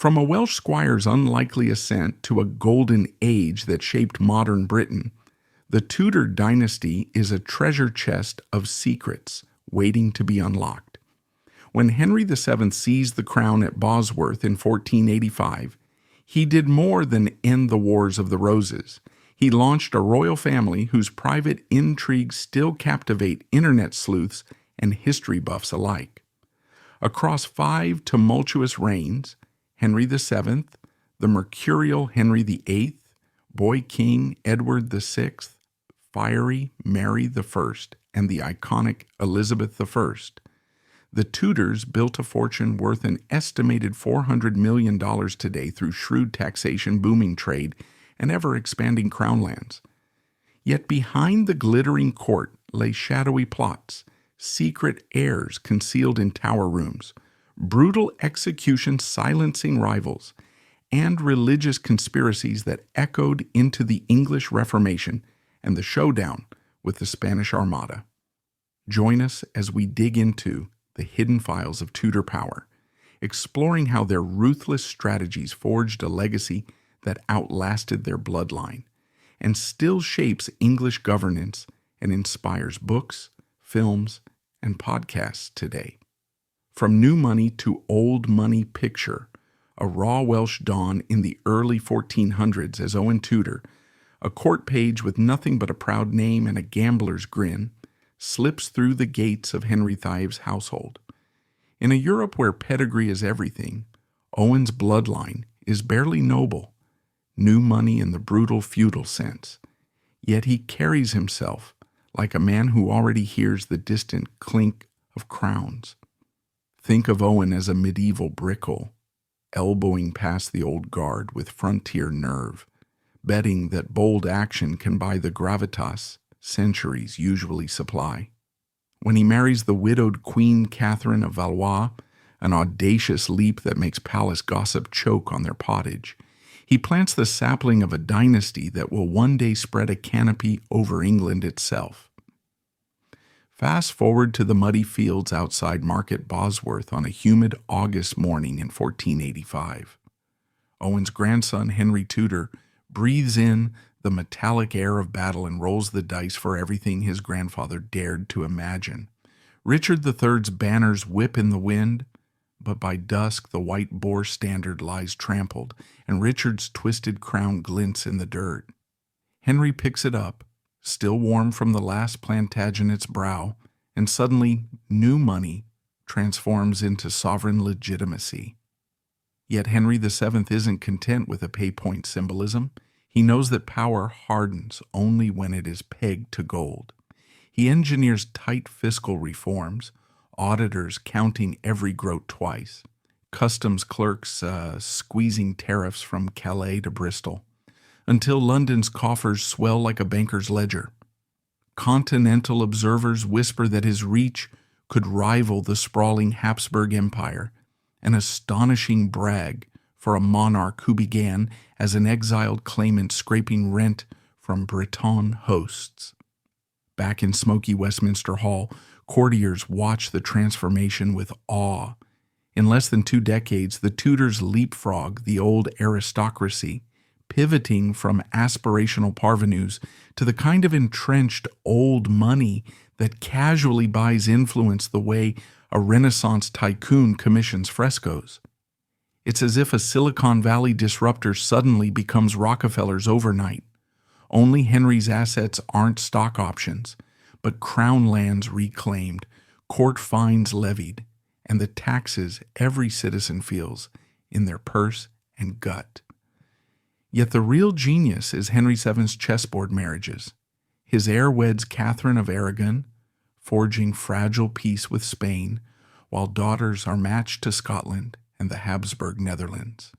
From a Welsh squire's unlikely ascent to a golden age that shaped modern Britain, the Tudor dynasty is a treasure chest of secrets waiting to be unlocked. When Henry VII seized the crown at Bosworth in 1485, he did more than end the Wars of the Roses. He launched a royal family whose private intrigues still captivate internet sleuths and history buffs alike. Across 5 tumultuous reigns, Henry VII, the mercurial Henry VIII, boy king Edward VI, fiery Mary I, and the iconic Elizabeth I, the Tudors built a fortune worth an estimated $400 million today through shrewd taxation, booming trade, and ever-expanding crown lands. Yet behind the glittering court lay shadowy plots, secret heirs concealed in tower rooms, brutal executions silencing rivals, and religious conspiracies that echoed into the English Reformation and the showdown with the Spanish Armada. Join us as we dig into the hidden files of Tudor power, exploring how their ruthless strategies forged a legacy that outlasted their bloodline and still shapes English governance and inspires books, films, and podcasts today. From New Money to Old Money Picture, a raw Welsh dawn in the early 1400s as Owen Tudor, a court page with nothing but a proud name and a gambler's grin, slips through the gates of Henry VII's household. In a Europe where pedigree is everything, Owen's bloodline is barely noble, new money in the brutal feudal sense, yet he carries himself like a man who already hears the distant clink of crowns. Think of Owen as a medieval brickle, elbowing past the old guard with frontier nerve, betting that bold action can buy the gravitas centuries usually supply. When he marries the widowed Queen Catherine of Valois, an audacious leap that makes palace gossip choke on their pottage, he plants the sapling of a dynasty that will one day spread a canopy over England itself. Fast forward to the muddy fields outside Market Bosworth on a humid August morning in 1485. Owen's grandson, Henry Tudor, breathes in the metallic air of battle and rolls the dice for everything his grandfather dared to imagine. Richard III's banners whip in the wind, but by dusk the white boar standard lies trampled, and Richard's twisted crown glints in the dirt. Henry picks it up, still warm from the last Plantagenet's brow, and suddenly new money transforms into sovereign legitimacy. Yet Henry VII isn't content with a pay-point symbolism. He knows that power hardens only when it is pegged to gold. He engineers tight fiscal reforms, auditors counting every groat twice, customs clerks squeezing tariffs from Calais to Bristol, until London's coffers swell like a banker's ledger. Continental observers whisper that his reach could rival the sprawling Habsburg Empire, an astonishing brag for a monarch who began as an exiled claimant scraping rent from Breton hosts. Back in smoky Westminster Hall, courtiers watch the transformation with awe. In less than 2 decades, the Tudors leapfrog the old aristocracy, pivoting from aspirational parvenus to the kind of entrenched old money that casually buys influence the way a Renaissance tycoon commissions frescoes. It's as if a Silicon Valley disruptor suddenly becomes Rockefeller's overnight. Only Henry's assets aren't stock options, but crown lands reclaimed, court fines levied, and the taxes every citizen feels in their purse and gut. Yet the real genius is Henry VII's chessboard marriages. His heir weds Catherine of Aragon, forging fragile peace with Spain, while daughters are matched to Scotland and the Habsburg Netherlands.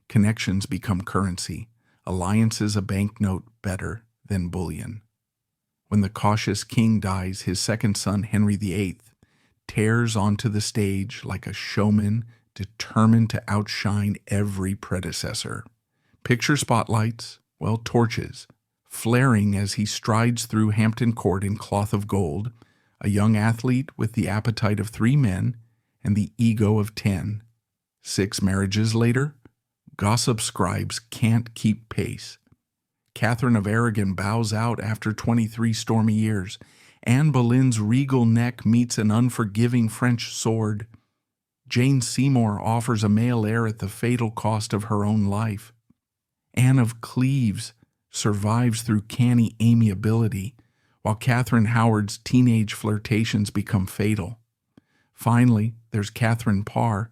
Connections become currency, alliances a banknote better than bullion. When the cautious king dies, his second son, Henry VIII, tears onto the stage like a showman determined to outshine every predecessor. Picture spotlights, torches, flaring as he strides through Hampton Court in cloth of gold, a young athlete with the appetite of 3 men and the ego of 10, 6 marriages later, gossip scribes can't keep pace. Catherine of Aragon bows out after 23 stormy years. Anne Boleyn's regal neck meets an unforgiving French sword. Jane Seymour offers a male heir at the fatal cost of her own life. Anne of Cleves survives through canny amiability, while Catherine Howard's teenage flirtations become fatal. Finally, there's Catherine Parr,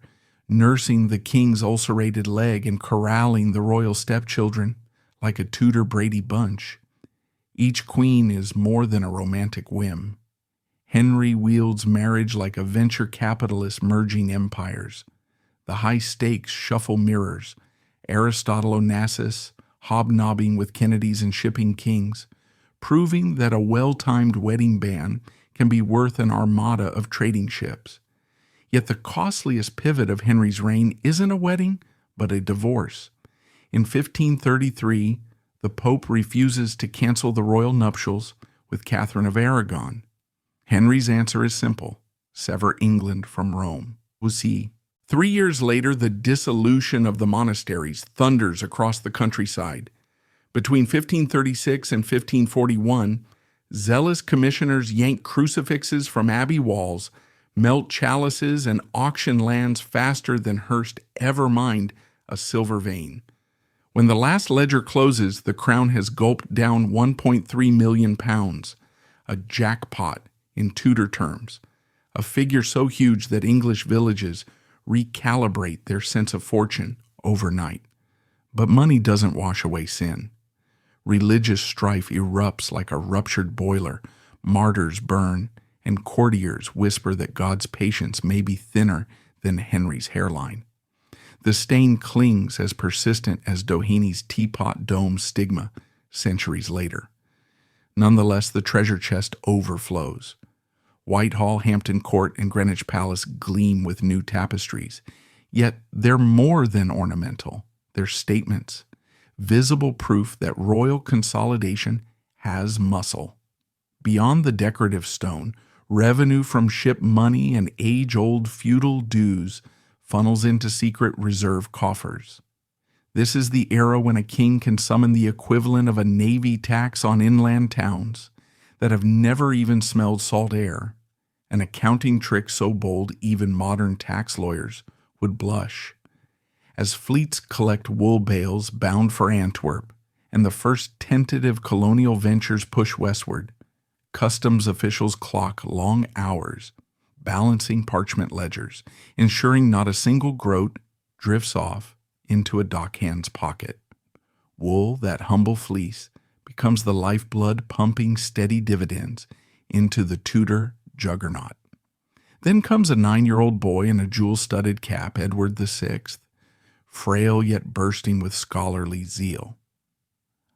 nursing the king's ulcerated leg and corralling the royal stepchildren like a Tudor Brady Bunch. Each queen is more than a romantic whim. Henry wields marriage like a venture capitalist merging empires. The high-stakes shuffle mirrors, Aristotle Onassis hobnobbing with Kennedys and shipping kings, proving that a well-timed wedding band can be worth an armada of trading ships. Yet the costliest pivot of Henry's reign isn't a wedding, but a divorce. In 1533, the Pope refuses to cancel the royal nuptials with Catherine of Aragon. Henry's answer is simple: sever England from Rome. Aussi. 3 years later, the dissolution of the monasteries thunders across the countryside. Between 1536 and 1541, zealous commissioners yank crucifixes from abbey walls, melt chalices, and auction lands faster than Hearst ever mined a silver vein. When the last ledger closes, the crown has gulped down £1.3 million, a jackpot in Tudor terms, a figure so huge that English villages recalibrate their sense of fortune overnight. But money doesn't wash away sin. Religious strife erupts like a ruptured boiler, martyrs burn, and courtiers whisper that God's patience may be thinner than Henry's hairline. The stain clings as persistent as Doheny's teapot dome stigma centuries later. Nonetheless, the treasure chest overflows. Whitehall, Hampton Court, and Greenwich Palace gleam with new tapestries. Yet they're more than ornamental. They're statements, visible proof that royal consolidation has muscle. Beyond the decorative stone, revenue from ship money and age-old feudal dues funnels into secret reserve coffers. This is the era when a king can summon the equivalent of a navy tax on inland towns that have never even smelled salt air, an accounting trick so bold even modern tax lawyers would blush. As fleets collect wool bales bound for Antwerp, and the first tentative colonial ventures push westward, customs officials clock long hours, balancing parchment ledgers, ensuring not a single groat drifts off into a dockhand's pocket. Wool, that humble fleece, becomes the lifeblood pumping steady dividends into the Tudor juggernaut. Then comes a 9-year-old boy in a jewel-studded cap, Edward VI, frail yet bursting with scholarly zeal.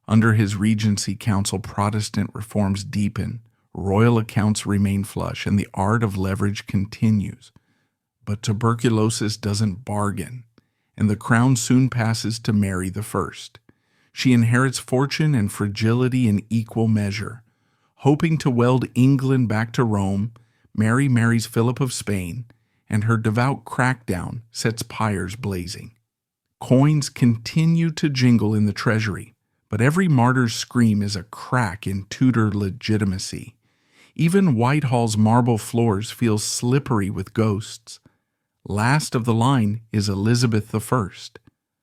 Under his regency council, Protestant reforms deepen, royal accounts remain flush, and the art of leverage continues. But tuberculosis doesn't bargain, and the crown soon passes to Mary I. She inherits fortune and fragility in equal measure. Hoping to weld England back to Rome, Mary marries Philip of Spain, and her devout crackdown sets pyres blazing. Coins continue to jingle in the treasury, but every martyr's scream is a crack in Tudor legitimacy. Even Whitehall's marble floors feel slippery with ghosts. Last of the line is Elizabeth I,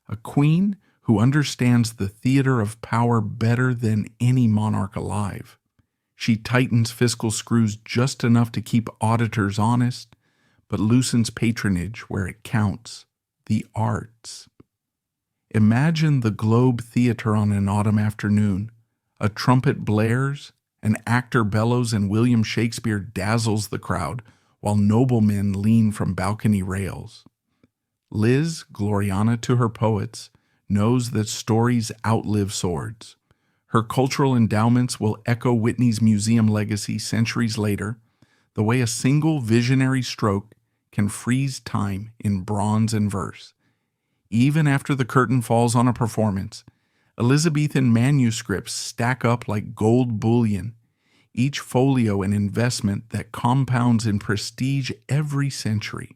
a queen who understands the theater of power better than any monarch alive. She tightens fiscal screws just enough to keep auditors honest, but loosens patronage where it counts, the arts. Imagine the Globe Theatre on an autumn afternoon. A trumpet blares, an actor bellows, and William Shakespeare dazzles the crowd while noblemen lean from balcony rails. Liz, Gloriana to her poets, knows that stories outlive swords. Her cultural endowments will echo Whitney's museum legacy centuries later, the way a single visionary stroke can freeze time in bronze and verse. Even after the curtain falls on a performance, Elizabethan manuscripts stack up like gold bullion, each folio an investment that compounds in prestige every century.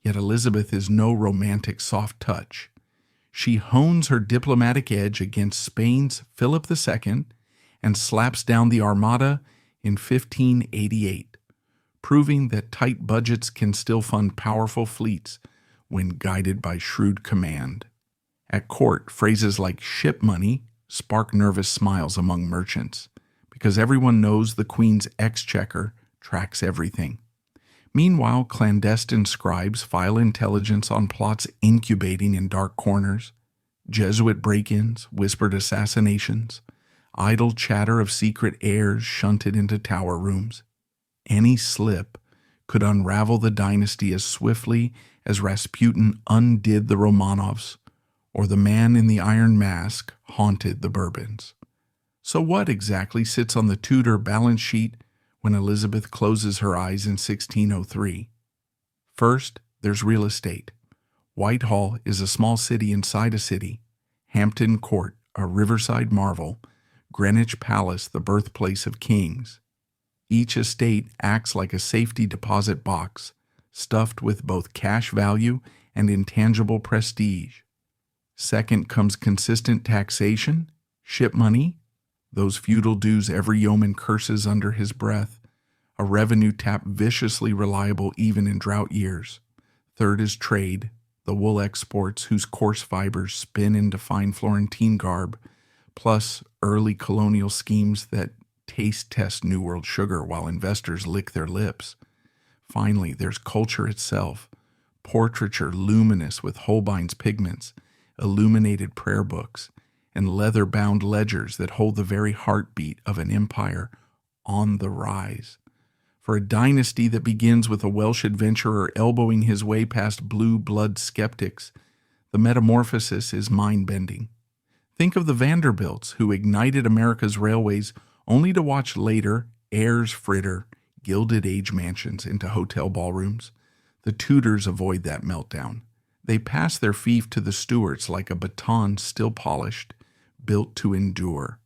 Yet Elizabeth is no romantic soft touch. She hones her diplomatic edge against Spain's Philip II and slaps down the Armada in 1588, proving that tight budgets can still fund powerful fleets when guided by shrewd command. At court, phrases like ship money spark nervous smiles among merchants, because everyone knows the Queen's exchequer tracks everything. Meanwhile, clandestine scribes file intelligence on plots incubating in dark corners, Jesuit break-ins, whispered assassinations, idle chatter of secret heirs shunted into tower rooms. Any slip could unravel the dynasty as swiftly as Rasputin undid the Romanovs, or the man in the iron mask haunted the Bourbons. So what exactly sits on the Tudor balance sheet when Elizabeth closes her eyes in 1603? First, there's real estate. Whitehall is a small city inside a city, Hampton Court, a riverside marvel, Greenwich Palace, the birthplace of kings. Each estate acts like a safety deposit box, stuffed with both cash value and intangible prestige. Second comes consistent taxation, ship money, those feudal dues every yeoman curses under his breath, a revenue tap viciously reliable even in drought years. Third is trade, the wool exports whose coarse fibers spin into fine Florentine garb, plus early colonial schemes that taste test New World sugar while investors lick their lips. Finally, there's culture itself, portraiture luminous with Holbein's pigments, illuminated prayer books, and leather-bound ledgers that hold the very heartbeat of an empire on the rise. For a dynasty that begins with a Welsh adventurer elbowing his way past blue blood skeptics, the metamorphosis is mind-bending. Think of the Vanderbilts, who ignited America's railways only to watch later heirs fritter Gilded Age mansions into hotel ballrooms. The Tudors avoid that meltdown. They pass their fief to the Stuarts like a baton still polished, built to endure.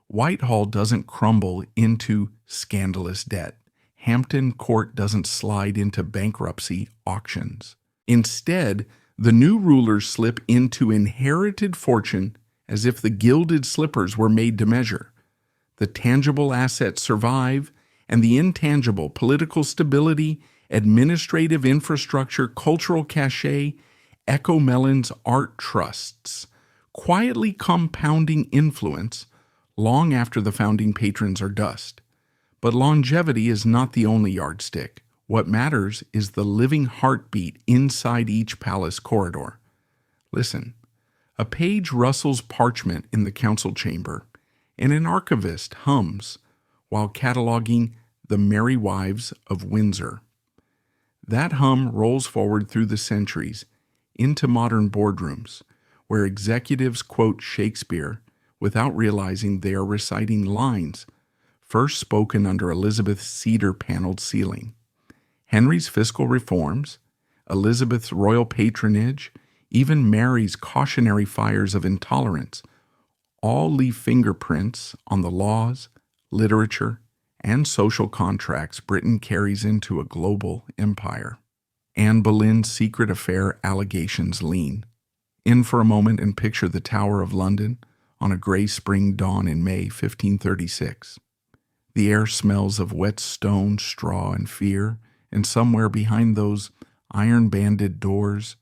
Whitehall doesn't crumble into scandalous debt. Hampton Court doesn't slide into bankruptcy auctions. Instead, the new rulers slip into inherited fortune as if the gilded slippers were made to measure. The tangible assets survive, and the intangible political stability, administrative infrastructure, cultural cachet, echo Mellon's art trusts, quietly compounding influence long after the founding patrons are dust. But longevity is not the only yardstick. What matters is the living heartbeat inside each palace corridor. Listen, a page rustles parchment in the council chamber, and an archivist hums while cataloging the Merry Wives of Windsor. That hum rolls forward through the centuries into modern boardrooms, where executives quote Shakespeare without realizing they are reciting lines first spoken under Elizabeth's cedar-paneled ceiling. Henry's fiscal reforms, Elizabeth's royal patronage, even Mary's cautionary fires of intolerance, all leave fingerprints on the laws, literature, and social contracts Britain carries into a global empire. Anne Boleyn's secret affair allegations lean in for a moment and picture the Tower of London on a gray spring dawn in May 1536. The air smells of wet stone, straw, and fear, and somewhere behind those iron-banded doors,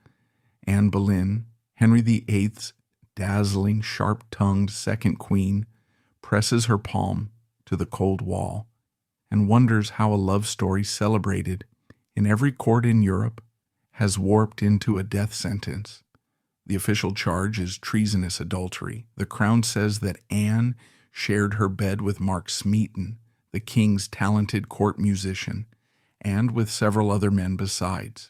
Anne Boleyn, Henry VIII's dazzling, sharp-tongued second queen, presses her palm to the cold wall and wonders how a love story celebrated in every court in Europe has warped into a death sentence. The official charge is treasonous adultery. The Crown says that Anne shared her bed with Mark Smeaton, the king's talented court musician, and with several other men besides.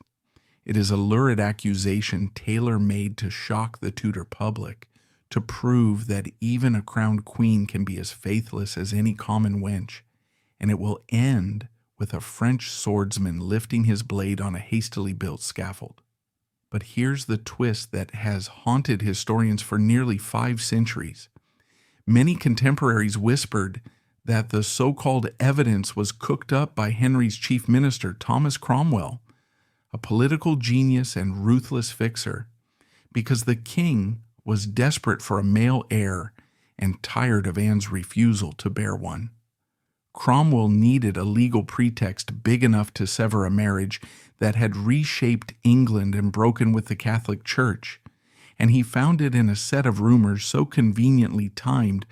It is a lurid accusation tailor-made to shock the Tudor public, to prove that even a crowned queen can be as faithless as any common wench, and it will end with a French swordsman lifting his blade on a hastily built scaffold. But here's the twist that has haunted historians for nearly 5 centuries. Many contemporaries whispered that the so-called evidence was cooked up by Henry's chief minister, Thomas Cromwell, a political genius and ruthless fixer, because the king was desperate for a male heir and tired of Anne's refusal to bear one. Cromwell needed a legal pretext big enough to sever a marriage that had reshaped England and broken with the Catholic Church, and he found it in a set of rumors so conveniently timed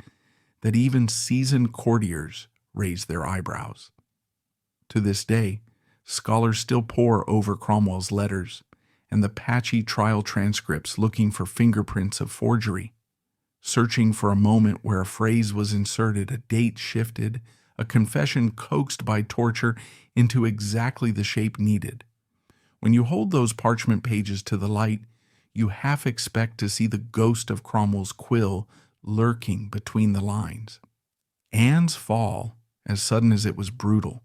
that even seasoned courtiers raised their eyebrows. To this day, scholars still pore over Cromwell's letters and the patchy trial transcripts looking for fingerprints of forgery, searching for a moment where a phrase was inserted, a date shifted, a confession coaxed by torture into exactly the shape needed. When you hold those parchment pages to the light, you half expect to see the ghost of Cromwell's quill lurking between the lines. Anne's fall, as sudden as it was brutal,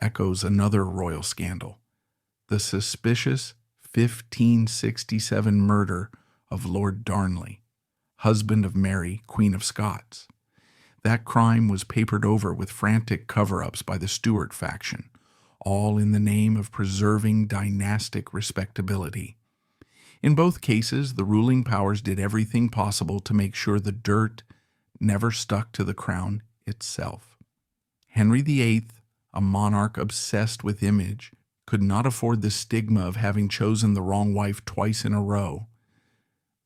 echoes another royal scandal, the suspicious 1567 murder of Lord Darnley, husband of Mary, Queen of Scots. That crime was papered over with frantic cover-ups by the Stuart faction, all in the name of preserving dynastic respectability. In both cases, the ruling powers did everything possible to make sure the dirt never stuck to the crown itself. Henry VIII, a monarch obsessed with image, could not afford the stigma of having chosen the wrong wife twice in a row.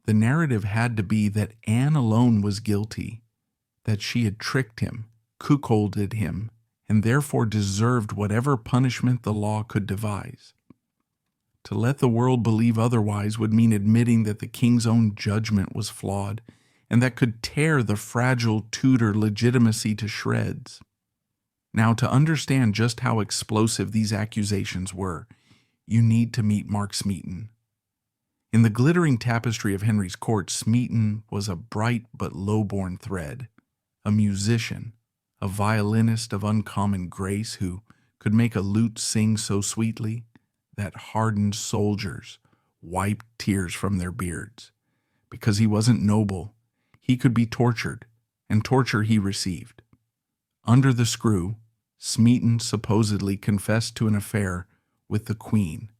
The narrative had to be that Anne alone was guilty, that she had tricked him, cuckolded him, and therefore deserved whatever punishment the law could devise. To let the world believe otherwise would mean admitting that the king's own judgment was flawed, and that could tear the fragile Tudor legitimacy to shreds. Now, to understand just how explosive these accusations were, you need to meet Mark Smeaton. In the glittering tapestry of Henry's court, Smeaton was a bright but low-born thread, a musician, a violinist of uncommon grace who could make a lute sing so sweetly that hardened soldiers wiped tears from their beards. Because he wasn't noble, he could be tortured, and torture he received. Under the screw, Smeaton supposedly confessed to an affair with the Queen,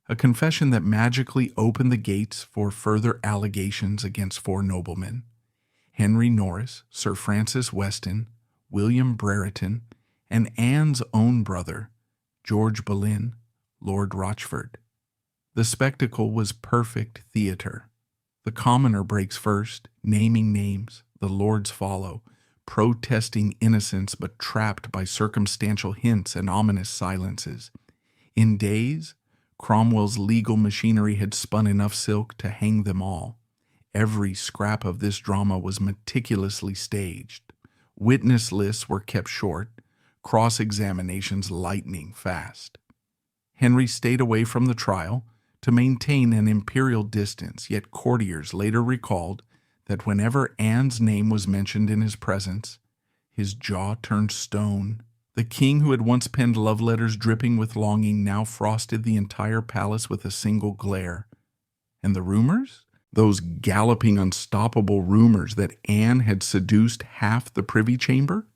a confession that magically opened the gates for further allegations against four noblemen: Henry Norris, Sir Francis Weston, William Brereton, and Anne's own brother, George Boleyn, Lord Rochford. The spectacle was perfect theater. The commoner breaks first, naming names, the lords follow, protesting innocence but trapped by circumstantial hints and ominous silences. In days, Cromwell's legal machinery had spun enough silk to hang them all. Every scrap of this drama was meticulously staged. Witness lists were kept short, cross-examinations lightning fast. Henry stayed away from the trial to maintain an imperial distance, yet courtiers later recalled that whenever Anne's name was mentioned in his presence, his jaw turned stone. The king, who had once penned love letters dripping with longing, now frosted the entire palace with a single glare. And the rumors? Those galloping, unstoppable rumors that Anne had seduced half the privy chamber?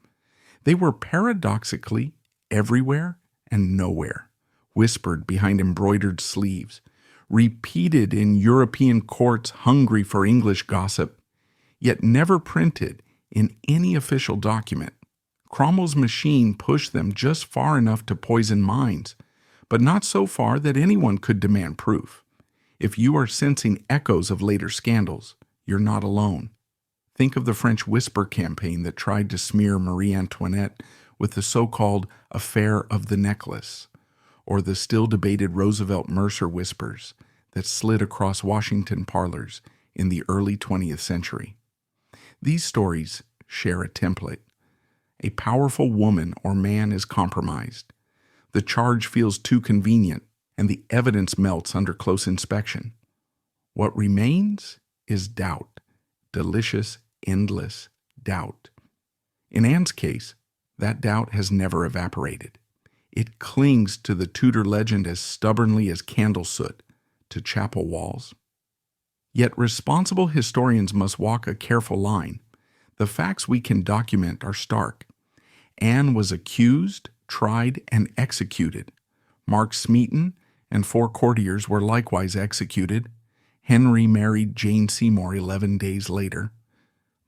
They were paradoxically everywhere and nowhere, whispered behind embroidered sleeves, repeated in European courts hungry for English gossip, yet never printed in any official document. Cromwell's machine pushed them just far enough to poison minds, but not so far that anyone could demand proof. If you are sensing echoes of later scandals, you're not alone. Think of the French whisper campaign that tried to smear Marie Antoinette with the so-called affair of the necklace, or the still-debated Roosevelt Mercer whispers that slid across Washington parlors in the early 20th century. These stories share a template. A powerful woman or man is compromised. The charge feels too convenient, and the evidence melts under close inspection. What remains is doubt, delicious, endless doubt. In Anne's case, that doubt has never evaporated. It clings to the Tudor legend as stubbornly as candle soot to chapel walls. Yet responsible historians must walk a careful line. The facts we can document are stark. Anne was accused, tried, and executed. Mark Smeaton and 4 courtiers were likewise executed. Henry married Jane Seymour 11 days later.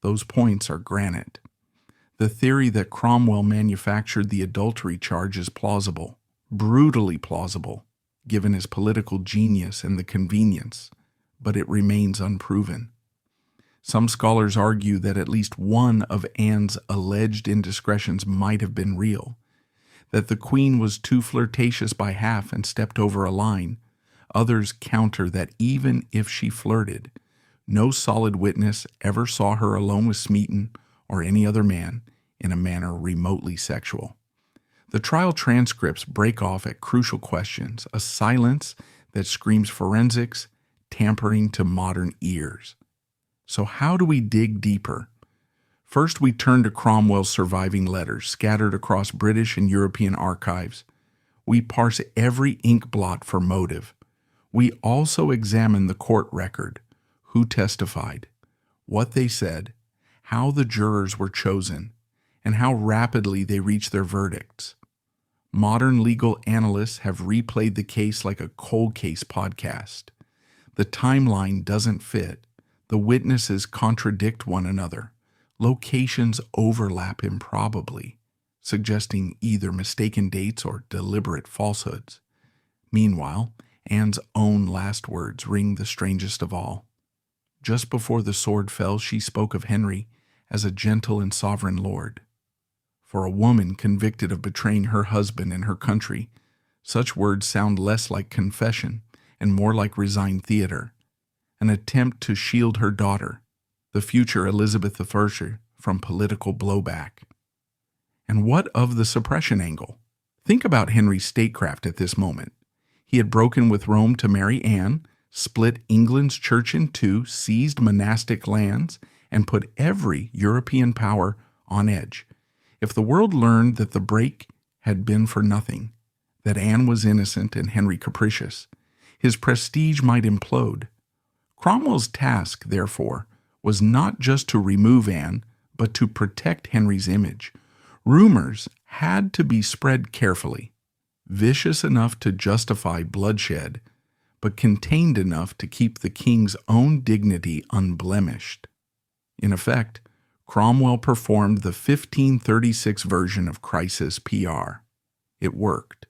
Those points are granite. The theory that Cromwell manufactured the adultery charge is plausible, brutally plausible, given his political genius and the convenience, but it remains unproven. Some scholars argue that at least one of Anne's alleged indiscretions might have been real, that the Queen was too flirtatious by half and stepped over a line. Others counter that even if she flirted, no solid witness ever saw her alone with Smeaton or any other man in a manner remotely sexual. The trial transcripts break off at crucial questions, a silence that screams forensics, tampering to modern ears. So how do we dig deeper? First, we turn to Cromwell's surviving letters scattered across British and European archives. We parse every ink blot for motive. We also examine the court record, who testified, what they said, how the jurors were chosen, and how rapidly they reached their verdicts. Modern legal analysts have replayed the case like a cold case podcast. The timeline doesn't fit. The witnesses contradict one another. Locations overlap improbably, suggesting either mistaken dates or deliberate falsehoods. Meanwhile, Anne's own last words ring the strangest of all. Just before the sword fell, she spoke of Henry as a gentle and sovereign lord. For a woman convicted of betraying her husband and her country, such words sound less like confession and more like resigned theater, an attempt to shield her daughter, the future Elizabeth I, from political blowback. And what of the suppression angle? Think about Henry's statecraft at this moment. He had broken with Rome to marry Anne, split England's church in two, seized monastic lands, and put every European power on edge. If the world learned that the break had been for nothing, that Anne was innocent and Henry capricious, his prestige might implode. Cromwell's task, therefore, was not just to remove Anne, but to protect Henry's image. Rumors had to be spread carefully, vicious enough to justify bloodshed, but contained enough to keep the king's own dignity unblemished. In effect, Cromwell performed the 1536 version of crisis PR. It worked.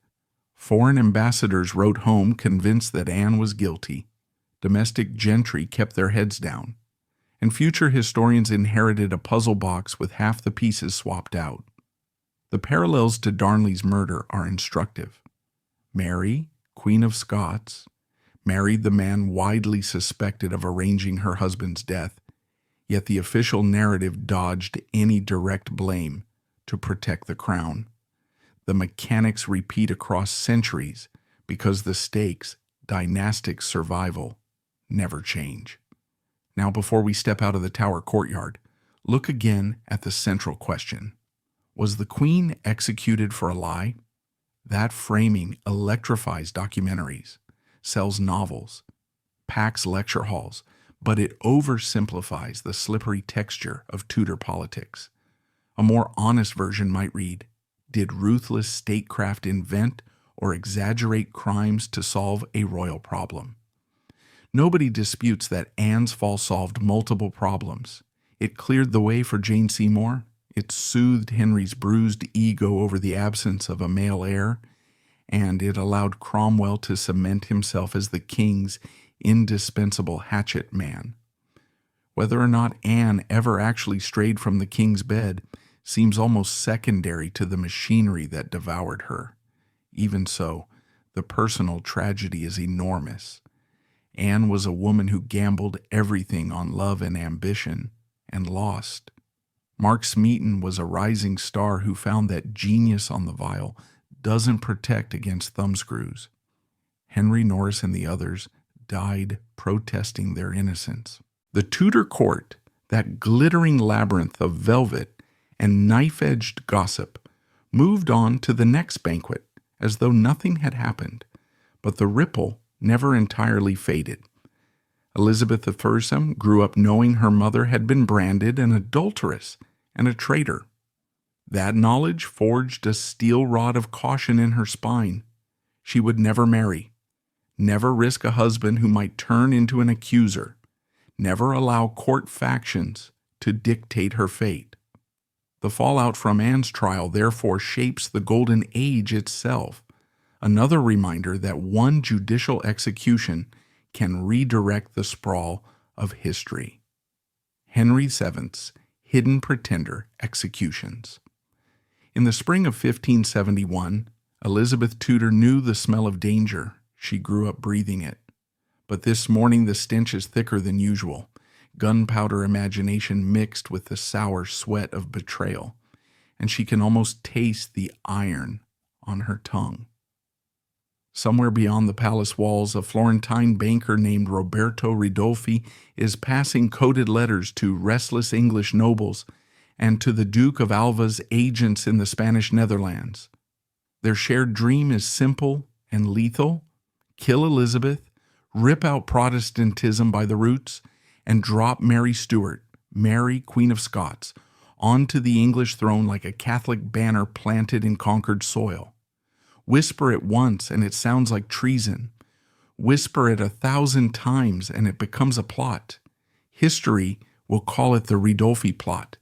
Foreign ambassadors wrote home convinced that Anne was guilty. Domestic gentry kept their heads down, and future historians inherited a puzzle box with half the pieces swapped out. The parallels to Darnley's murder are instructive. Mary, Queen of Scots, married the man widely suspected of arranging her husband's death, yet the official narrative dodged any direct blame to protect the crown. The mechanics repeat across centuries because the stakes, dynastic survival, never change. Now, before we step out of the Tower courtyard, look again at the central question. Was the Queen executed for a lie? That framing electrifies documentaries, sells novels, packs lecture halls, but it oversimplifies the slippery texture of Tudor politics. A more honest version might read, did ruthless statecraft invent or exaggerate crimes to solve a royal problem? Nobody disputes that Anne's fall solved multiple problems. It cleared the way for Jane Seymour. It soothed Henry's bruised ego over the absence of a male heir, and it allowed Cromwell to cement himself as the king's indispensable hatchet man. Whether or not Anne ever actually strayed from the king's bed seems almost secondary to the machinery that devoured her. Even so, the personal tragedy is enormous. Anne was a woman who gambled everything on love and ambition, and lost. Mark Smeaton was a rising star who found that genius on the vial doesn't protect against thumbscrews. Henry Norris and the others died protesting their innocence. The Tudor court, that glittering labyrinth of velvet and knife-edged gossip, moved on to the next banquet as though nothing had happened, but the ripple never entirely faded. Elizabeth I grew up knowing her mother had been branded an adulteress and a traitor. That knowledge forged a steel rod of caution in her spine. She would never marry. Never risk a husband who might turn into an accuser. Never allow court factions to dictate her fate. The fallout from Anne's trial therefore shapes the Golden Age itself, another reminder that one judicial execution can redirect the sprawl of history. Henry VII's Hidden Pretender Executions. In the spring of 1571, Elizabeth Tudor knew the smell of danger. She grew up breathing it. But this morning the stench is thicker than usual. Gunpowder imagination mixed with the sour sweat of betrayal, and she can almost taste the iron on her tongue. Somewhere beyond the palace walls, a Florentine banker named Roberto Ridolfi is passing coded letters to restless English nobles and to the Duke of Alva's agents in the Spanish Netherlands. Their shared dream is simple and lethal: kill Elizabeth, rip out Protestantism by the roots, and drop Mary Stuart, Mary, Queen of Scots, onto the English throne like a Catholic banner planted in conquered soil. Whisper it once and it sounds like treason. Whisper it 1,000 times and it becomes a plot. History will call it the Ridolfi plot.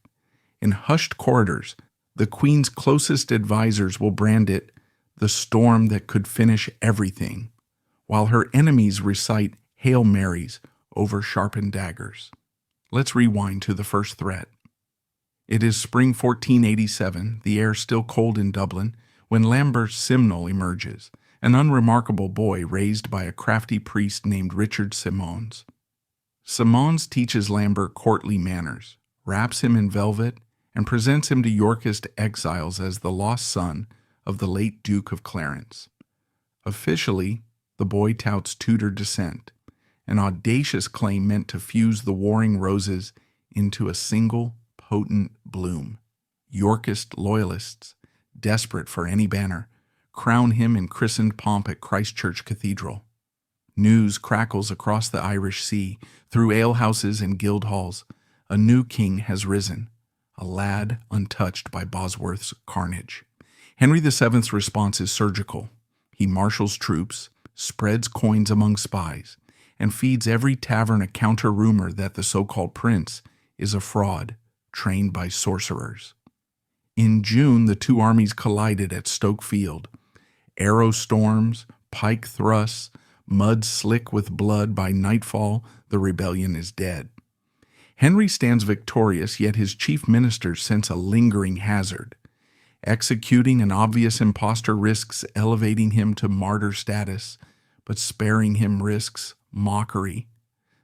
In hushed corridors, the Queen's closest advisors will brand it the storm that could finish everything, while her enemies recite Hail Marys over sharpened daggers. Let's rewind to the first threat. It is spring 1487, the air still cold in Dublin, when Lambert Simnel emerges, an unremarkable boy raised by a crafty priest named Richard Simons. Simons teaches Lambert courtly manners, wraps him in velvet, and presents him to Yorkist exiles as the lost son of the late Duke of Clarence. Officially, the boy touts Tudor descent, an audacious claim meant to fuse the warring roses into a single potent bloom. Yorkist loyalists, desperate for any banner, crown him in christened pomp at Christ Church Cathedral. News crackles across the Irish Sea, through alehouses and guild halls. A new king has risen, a lad untouched by Bosworth's carnage. Henry VII's response is surgical. He marshals troops, spreads coins among spies, and feeds every tavern a counter-rumor that the so-called prince is a fraud trained by sorcerers. In June, the two armies collided at Stoke Field. Arrow storms, pike thrusts, mud slick with blood. By nightfall, the rebellion is dead. Henry stands victorious, yet his chief ministers sense a lingering hazard. Executing an obvious impostor risks elevating him to martyr status, but sparing him risks mockery.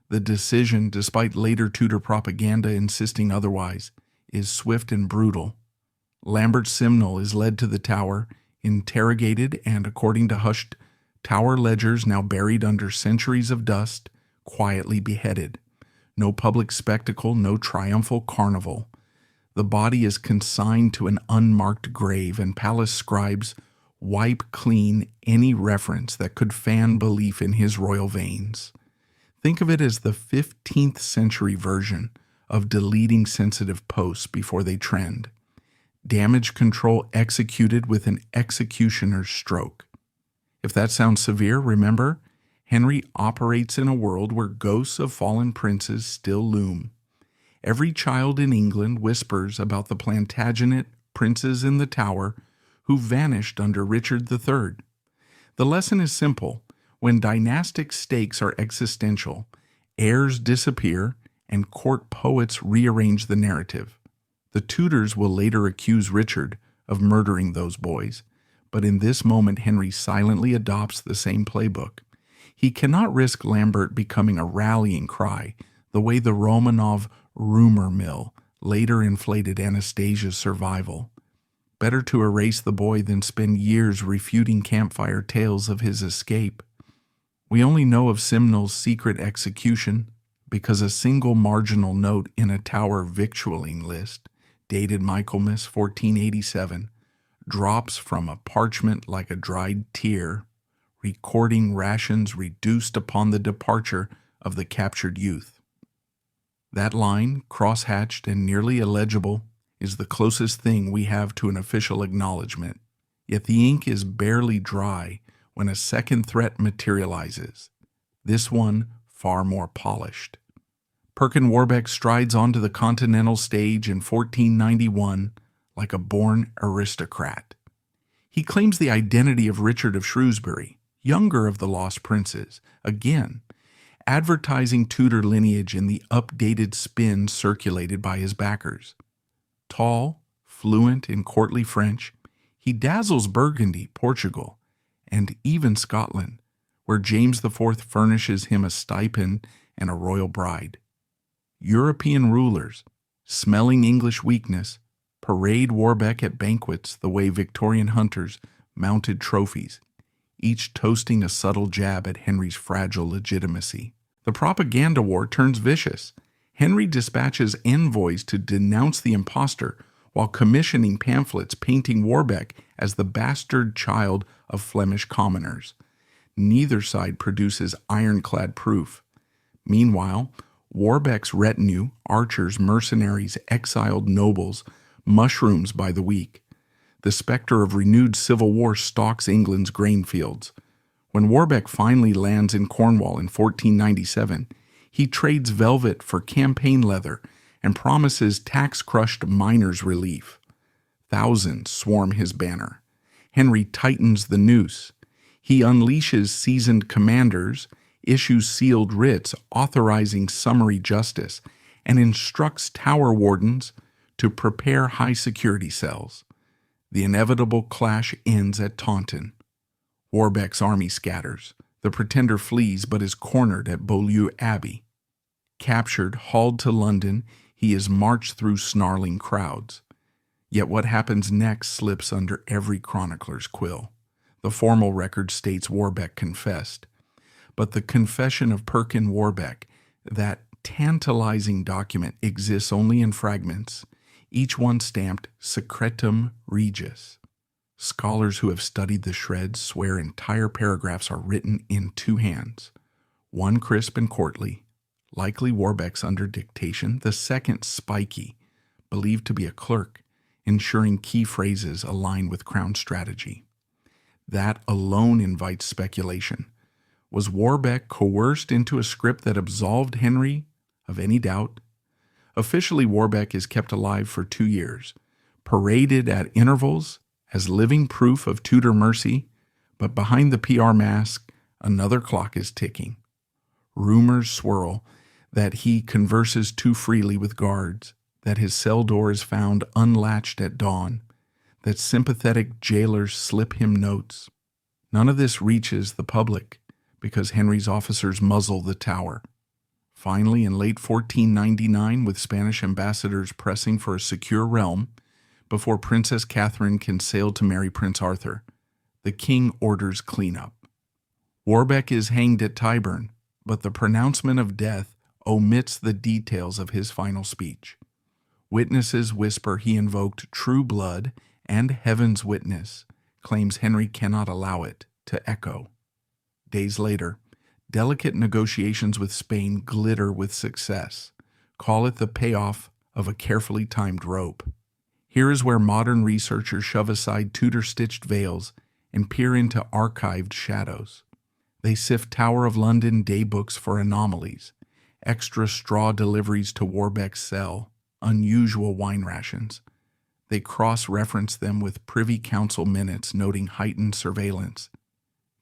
The decision, despite later Tudor propaganda insisting otherwise, is swift and brutal. Lambert Simnel is led to the Tower, interrogated, and, according to hushed Tower ledgers now buried under centuries of dust, quietly beheaded. No public spectacle, no triumphal carnival. The body is consigned to an unmarked grave, and palace scribes wipe clean any reference that could fan belief in his royal veins. Think of it as the 15th century version of deleting sensitive posts before they trend. Damage control executed with an executioner's stroke. If that sounds severe, remember, Henry operates in a world where ghosts of fallen princes still loom. Every child in England whispers about the Plantagenet princes in the Tower who vanished under Richard III. The lesson is simple. When dynastic stakes are existential, heirs disappear and court poets rearrange the narrative. The Tudors will later accuse Richard of murdering those boys, but in this moment Henry silently adopts the same playbook. He cannot risk Lambert becoming a rallying cry, the way the Romanov rumor mill later inflated Anastasia's survival. Better to erase the boy than spend years refuting campfire tales of his escape. We only know of Simnel's secret execution because a single marginal note in a Tower victualling list, dated Michaelmas 1487, drops from a parchment like a dried tear, recording rations reduced upon the departure of the captured youth. That line, cross-hatched and nearly illegible, is the closest thing we have to an official acknowledgement. Yet the ink is barely dry when a second threat materializes, this one far more polished. Perkin Warbeck strides onto the continental stage in 1491 like a born aristocrat. He claims the identity of Richard of Shrewsbury, younger of the lost princes, again, advertising Tudor lineage in the updated spin circulated by his backers. Tall, fluent in courtly French, he dazzles Burgundy, Portugal, and even Scotland, where James IV furnishes him a stipend and a royal bride. European rulers, smelling English weakness, parade Warbeck at banquets the way Victorian hunters mounted trophies, each toasting a subtle jab at Henry's fragile legitimacy. The propaganda war turns vicious. Henry dispatches envoys to denounce the impostor while commissioning pamphlets painting Warbeck as the bastard child of Flemish commoners. Neither side produces ironclad proof. Meanwhile, Warbeck's retinue, archers, mercenaries, exiled nobles, mushrooms by the week. The specter of renewed civil war stalks England's grain fields. When Warbeck finally lands in Cornwall in 1497, he trades velvet for campaign leather and promises tax-crushed miners relief. Thousands swarm his banner. Henry tightens the noose. He unleashes seasoned commanders, issues sealed writs authorizing summary justice, and instructs tower wardens to prepare high-security cells. The inevitable clash ends at Taunton. Warbeck's army scatters. The pretender flees but is cornered at Beaulieu Abbey. Captured, hauled to London, he is marched through snarling crowds. Yet what happens next slips under every chronicler's quill. The formal record states Warbeck confessed. But the confession of Perkin Warbeck, that tantalizing document, exists only in fragments, each one stamped Secretum Regis. Scholars who have studied the shreds swear entire paragraphs are written in two hands, one crisp and courtly, likely Warbeck's under dictation, the second spiky, believed to be a clerk, ensuring key phrases align with Crown strategy. That alone invites speculation. Was Warbeck coerced into a script that absolved Henry of any doubt? Officially, Warbeck is kept alive for 2 years, paraded at intervals as living proof of Tudor mercy, but behind the PR mask, another clock is ticking. Rumors swirl that he converses too freely with guards, that his cell door is found unlatched at dawn, that sympathetic jailers slip him notes. None of this reaches the public because Henry's officers muzzle the tower. Finally, in late 1499, with Spanish ambassadors pressing for a secure realm, before Princess Catherine can sail to marry Prince Arthur, the king orders cleanup. Warbeck is hanged at Tyburn, but the pronouncement of death omits the details of his final speech. Witnesses whisper he invoked true blood, and Heaven's witness claims Henry cannot allow it to echo. Days later, delicate negotiations with Spain glitter with success. Call it the payoff of a carefully timed rope. Here is where modern researchers shove aside Tudor-stitched veils and peer into archived shadows. They sift Tower of London daybooks for anomalies, extra straw deliveries to Warbeck's cell, unusual wine rations. They cross-reference them with Privy Council minutes noting heightened surveillance.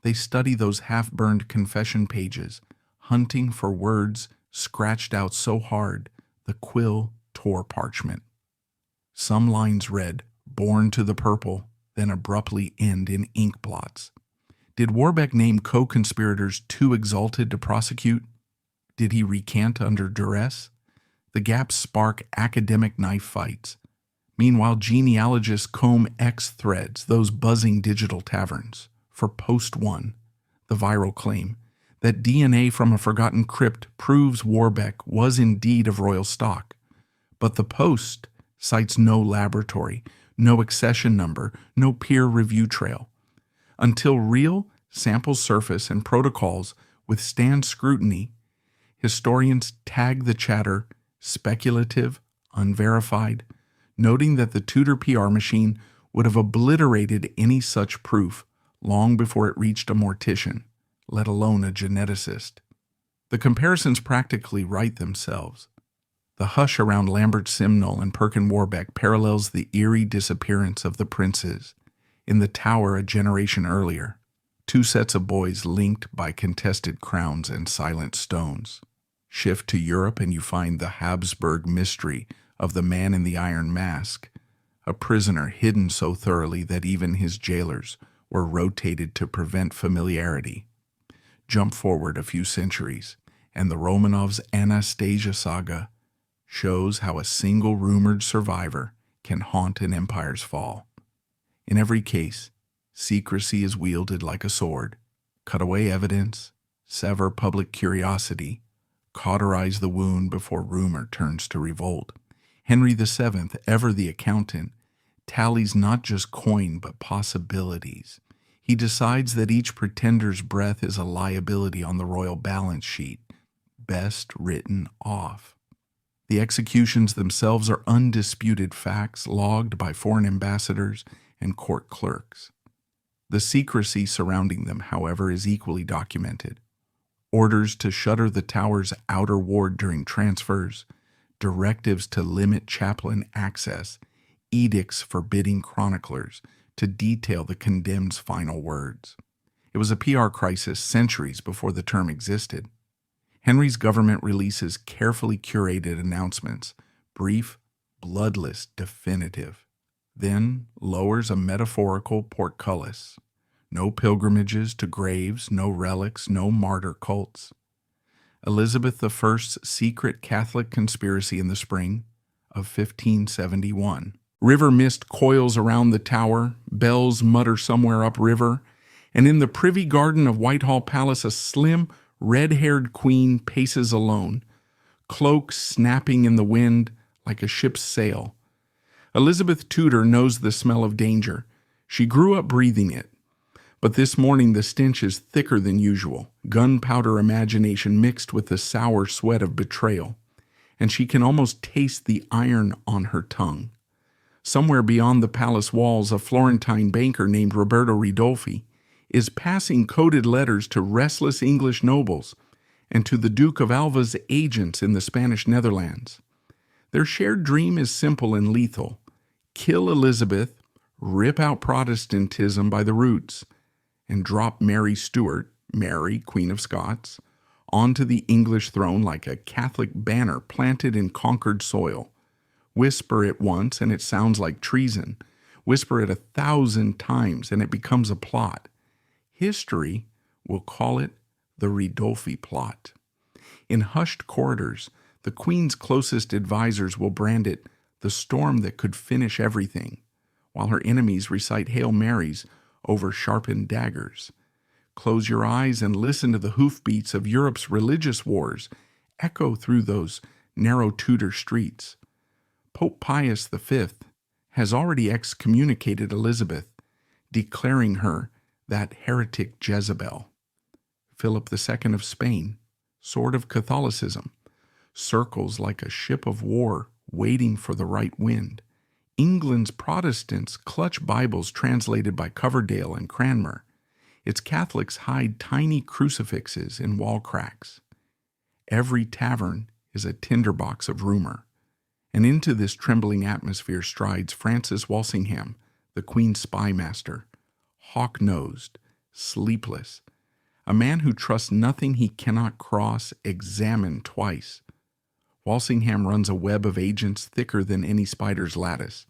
They study those half-burned confession pages, hunting for words scratched out so hard the quill tore parchment. Some lines read, "Born to the purple," then abruptly end in ink blots. Did Warbeck name co-conspirators too exalted to prosecute? Did he recant under duress? The gaps spark academic knife fights. Meanwhile, genealogists comb X threads, those buzzing digital taverns, for Post 1, the viral claim that DNA from a forgotten crypt proves Warbeck was indeed of royal stock. But the Post cites no laboratory, no accession number, no peer review trail. Until real samples surface and protocols withstand scrutiny, historians tag the chatter speculative, unverified, noting that the Tudor PR machine would have obliterated any such proof long before it reached a mortician, let alone a geneticist. The comparisons practically write themselves. The hush around Lambert Simnel and Perkin Warbeck parallels the eerie disappearance of the princes in the Tower a generation earlier, two sets of boys linked by contested crowns and silent stones. Shift to Europe and you find the Habsburg mystery of the man in the iron mask, a prisoner hidden so thoroughly that even his jailers were rotated to prevent familiarity. Jump forward a few centuries, and the Romanovs' Anastasia saga shows how a single rumored survivor can haunt an empire's fall. In every case, secrecy is wielded like a sword. Cut away evidence, sever public curiosity, cauterize the wound before rumor turns to revolt. Henry VII, ever the accountant, tallies not just coin but possibilities. He decides that each pretender's breath is a liability on the royal balance sheet, best written off. The executions themselves are undisputed facts logged by foreign ambassadors and court clerks. The secrecy surrounding them, however, is equally documented. Orders to shutter the Tower's outer ward during transfers, directives to limit chaplain access, edicts forbidding chroniclers to detail the condemned's final words. It was a PR crisis centuries before the term existed. Henry's government releases carefully curated announcements, brief, bloodless, definitive, then lowers a metaphorical portcullis. No pilgrimages to graves, no relics, no martyr cults. Elizabeth I's secret Catholic conspiracy in the spring of 1571. River mist coils around the Tower, bells mutter somewhere upriver, and in the privy garden of Whitehall Palace a slim, red-haired queen paces alone, cloak snapping in the wind like a ship's sail. Elizabeth Tudor knows the smell of danger. She grew up breathing it. But this morning the stench is thicker than usual, gunpowder imagination mixed with the sour sweat of betrayal, and she can almost taste the iron on her tongue. Somewhere beyond the palace walls, a Florentine banker named Roberto Ridolfi is passing coded letters to restless English nobles and to the Duke of Alva's agents in the Spanish Netherlands. Their shared dream is simple and lethal: kill Elizabeth, rip out Protestantism by the roots, and drop Mary Stuart, Mary, Queen of Scots, onto the English throne like a Catholic banner planted in conquered soil. Whisper it once and it sounds like treason. Whisper it 1,000 times and it becomes a plot. History will call it the Ridolfi plot. In hushed corridors, the Queen's closest advisors will brand it the storm that could finish everything, while her enemies recite Hail Marys over sharpened daggers. Close your eyes and listen to the hoofbeats of Europe's religious wars echo through those narrow Tudor streets. Pope Pius V has already excommunicated Elizabeth, declaring her that heretic Jezebel. Philip II of Spain, sword of Catholicism, circles like a ship of war waiting for the right wind. England's Protestants clutch Bibles translated by Coverdale and Cranmer. Its Catholics hide tiny crucifixes in wall cracks. Every tavern is a tinderbox of rumor. And into this trembling atmosphere strides Francis Walsingham, the Queen's spy master, hawk-nosed, sleepless, a man who trusts nothing he cannot cross, examine twice. Walsingham runs a web of agents thicker than any spider's lattice.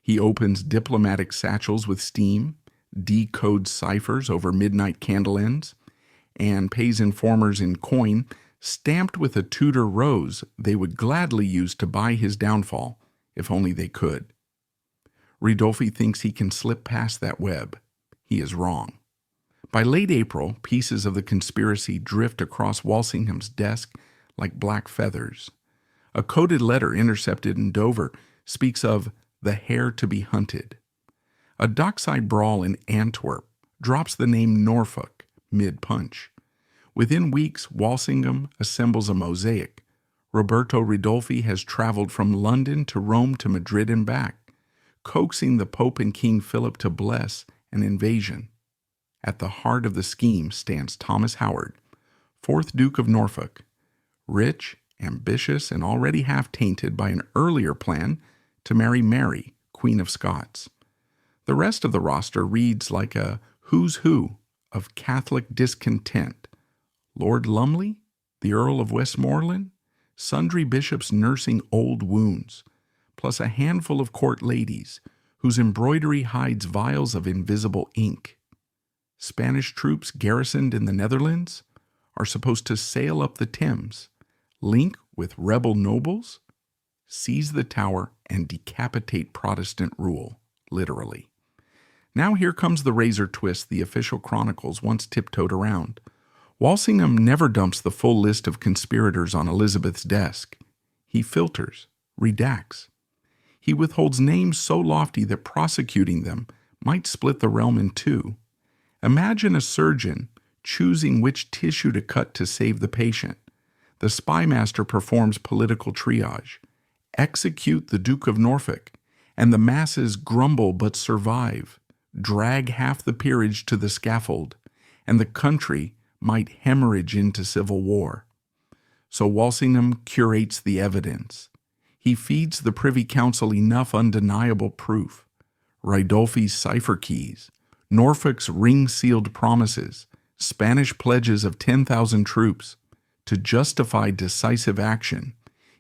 He opens diplomatic satchels with steam, decodes ciphers over midnight candle ends, and pays informers in coin stamped with a Tudor rose they would gladly use to buy his downfall, if only they could. Ridolfi thinks he can slip past that web. He is wrong. By late April, pieces of the conspiracy drift across Walsingham's desk like black feathers. A coded letter intercepted in Dover speaks of the hare to be hunted. A dockside brawl in Antwerp drops the name Norfolk mid-punch. Within weeks, Walsingham assembles a mosaic. Roberto Ridolfi has traveled from London to Rome to Madrid and back, coaxing the Pope and King Philip to bless an invasion. At the heart of the scheme stands Thomas Howard, 4th Duke of Norfolk, rich, ambitious, and already half-tainted by an earlier plan to marry Mary, Queen of Scots. The rest of the roster reads like a who's who of Catholic discontent. Lord Lumley, the Earl of Westmoreland, sundry bishops nursing old wounds, plus a handful of court ladies whose embroidery hides vials of invisible ink. Spanish troops garrisoned in the Netherlands are supposed to sail up the Thames, link with rebel nobles, seize the Tower, and decapitate Protestant rule, literally. Now here comes the razor twist the official chronicles once tiptoed around. Walsingham never dumps the full list of conspirators on Elizabeth's desk. He filters, redacts. He withholds names so lofty that prosecuting them might split the realm in two. Imagine a surgeon choosing which tissue to cut to save the patient. The spymaster performs political triage. Execute the Duke of Norfolk, and the masses grumble but survive. Drag half the peerage to the scaffold, and the country might hemorrhage into civil war. So Walsingham curates the evidence. He feeds the Privy Council enough undeniable proof. Ridolfi's cipher keys, Norfolk's ring-sealed promises, Spanish pledges of 10,000 troops to justify decisive action,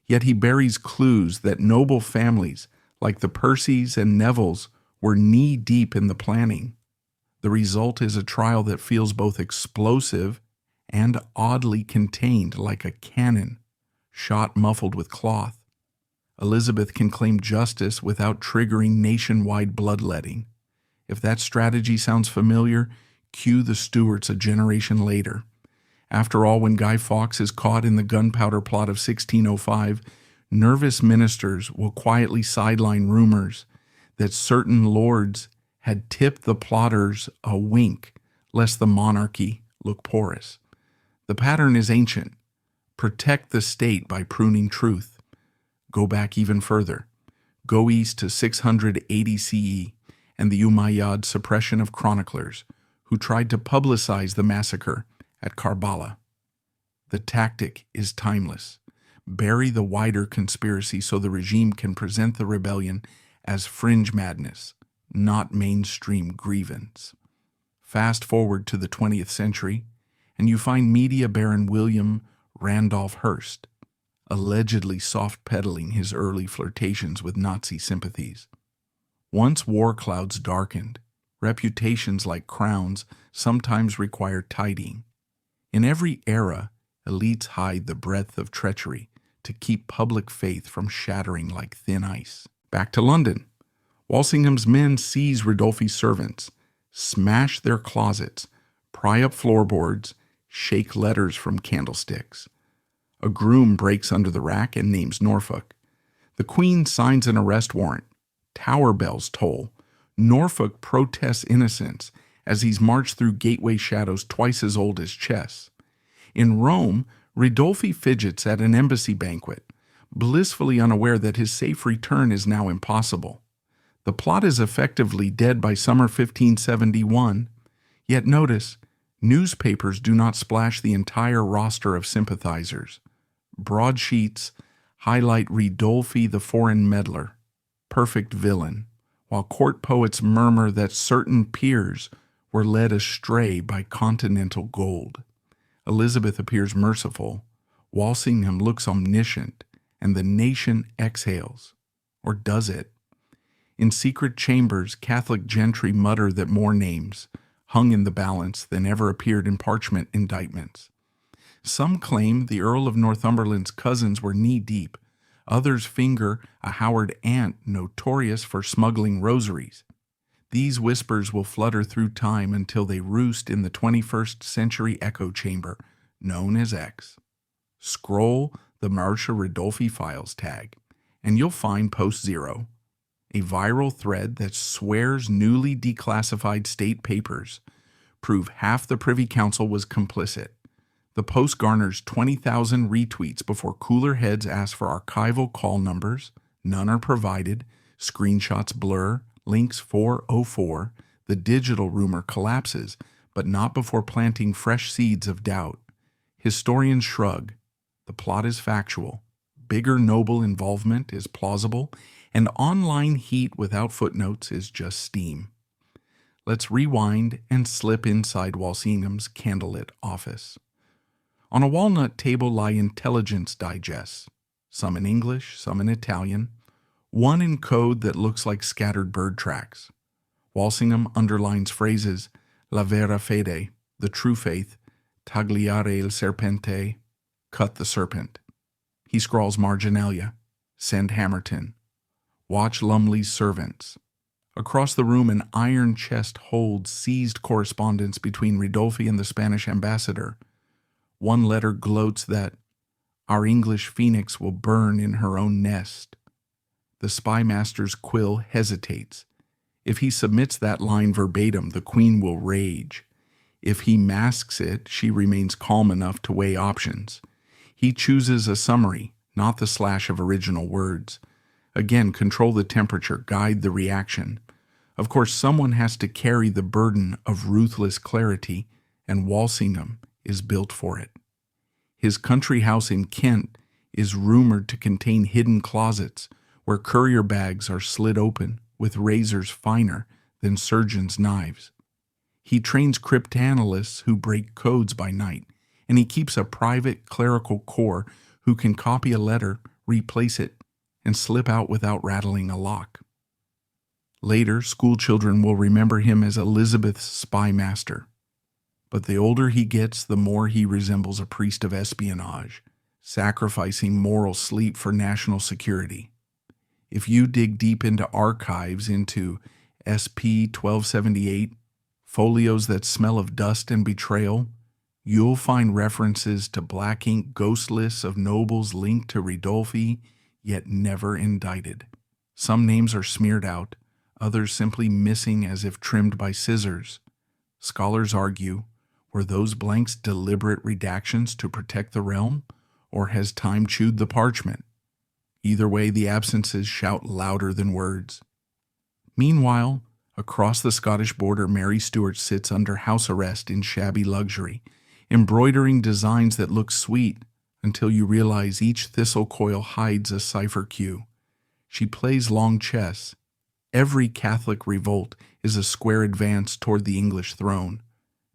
yet he buries clues that noble families like the Percys and Nevilles were knee-deep in the planning. The result is a trial that feels both explosive and oddly contained, like a cannon, shot muffled with cloth. Elizabeth can claim justice without triggering nationwide bloodletting. If that strategy sounds familiar, cue the Stuarts a generation later. After all, when Guy Fawkes is caught in the gunpowder plot of 1605, nervous ministers will quietly sideline rumors that certain lords had tipped the plotters a wink, lest the monarchy look porous. The pattern is ancient. Protect the state by pruning truth. Go back even further. Go east to 680 CE and the Umayyad suppression of chroniclers who tried to publicize the massacre at Karbala. The tactic is timeless. Bury the wider conspiracy so the regime can present the rebellion as fringe madness, not mainstream grievance. Fast forward to the 20th century, and you find media baron William Randolph Hearst, allegedly soft-pedaling his early flirtations with Nazi sympathies. Once war clouds darkened, reputations like crowns sometimes require tidying. In every era, elites hide the breadth of treachery to keep public faith from shattering like thin ice. Back to London. Walsingham's men seize Ridolfi's servants, smash their closets, pry up floorboards, shake letters from candlesticks. A groom breaks under the rack and names Norfolk. The Queen signs an arrest warrant. Tower bells toll. Norfolk protests innocence as he's marched through gateway shadows twice as old as chess. In Rome, Ridolfi fidgets at an embassy banquet, blissfully unaware that his safe return is now impossible. The plot is effectively dead by summer 1571, yet notice, newspapers do not splash the entire roster of sympathizers. Broadsheets highlight Ridolfi the foreign meddler, perfect villain, while court poets murmur that certain peers were led astray by continental gold. Elizabeth appears merciful, Walsingham looks omniscient, and the nation exhales. Or does it? In secret chambers, Catholic gentry mutter that more names hung in the balance than ever appeared in parchment indictments. Some claim the Earl of Northumberland's cousins were knee-deep. Others finger a Howard aunt notorious for smuggling rosaries. These whispers will flutter through time until they roost in the 21st century echo chamber, known as X. Scroll the Marcia Ridolfi Files tag, and you'll find Post Zero, a viral thread that swears newly declassified state papers prove half the Privy Council was complicit. The post garners 20,000 retweets before cooler heads ask for archival call numbers. None are provided. Screenshots blur. Links 404. The digital rumor collapses, but not before planting fresh seeds of doubt. Historians shrug. The plot is factual. Bigger noble involvement is plausible, and online heat without footnotes is just steam. Let's rewind and slip inside Walsingham's candlelit office. On a walnut table lie intelligence digests, some in English, some in Italian, one in code that looks like scattered bird tracks. Walsingham underlines phrases, la vera fede, the true faith, tagliare il serpente, cut the serpent. He scrawls marginalia, send Hammerton, watch Lumley's servants. Across the room, an iron chest holds seized correspondence between Ridolfi and the Spanish ambassador. One letter gloats that our English phoenix will burn in her own nest. The spy master's quill hesitates. If he submits that line verbatim, the queen will rage. If he masks it, she remains calm enough to weigh options. He chooses a summary, not the slash of original words. Again, control the temperature, guide the reaction. Of course, someone has to carry the burden of ruthless clarity, and Walsingham is built for it. His country house in Kent is rumored to contain hidden closets where courier bags are slid open with razors finer than surgeons' knives. He trains cryptanalysts who break codes by night, and he keeps a private clerical corps who can copy a letter, replace it, and slip out without rattling a lock. Later, schoolchildren will remember him as Elizabeth's spy master. But the older he gets, the more he resembles a priest of espionage, sacrificing moral sleep for national security. If you dig deep into archives, into SP 1278, folios that smell of dust and betrayal, you'll find references to black ink ghost lists of nobles linked to Ridolfi, yet never indicted. Some names are smeared out, others simply missing as if trimmed by scissors. Scholars argue, were those blanks deliberate redactions to protect the realm, or has time chewed the parchment? Either way, the absences shout louder than words. Meanwhile, across the Scottish border, Mary Stuart sits under house arrest in shabby luxury, embroidering designs that look sweet until you realize each thistle coil hides a cipher cue. She plays long chess. Every Catholic revolt is a square advance toward the English throne.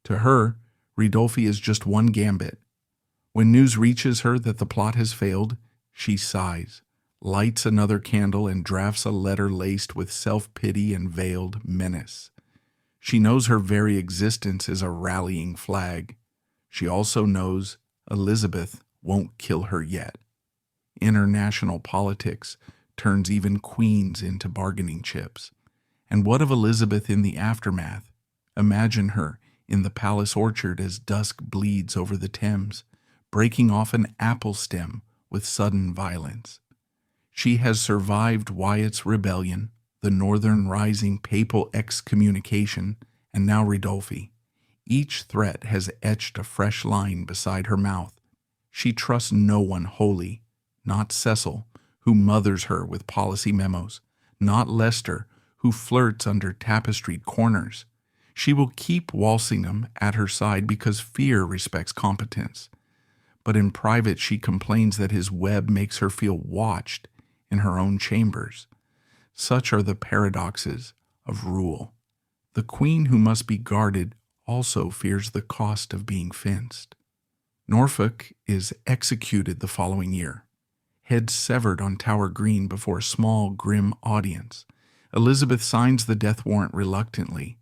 To her, Ridolfi is just one gambit. When news reaches her that the plot has failed, she sighs, lights another candle, and drafts a letter laced with self-pity and veiled menace. She knows her very existence is a rallying flag. She also knows Elizabeth won't kill her yet. International politics turns even queens into bargaining chips. And what of Elizabeth in the aftermath? Imagine her in the palace orchard as dusk bleeds over the Thames, breaking off an apple stem with sudden violence. She has survived Wyatt's rebellion, the Northern Rising papal excommunication, and now Ridolfi. Each threat has etched a fresh line beside her mouth. She trusts no one wholly, not Cecil, who mothers her with policy memos, not Leicester, who flirts under tapestried corners. She will keep Walsingham at her side because fear respects competence. But in private she complains that his web makes her feel watched in her own chambers. Such are the paradoxes of rule. The queen who must be guarded also fears the cost of being fenced. Norfolk is executed the following year, head severed on Tower Green before a small, grim audience. Elizabeth signs the death warrant reluctantly.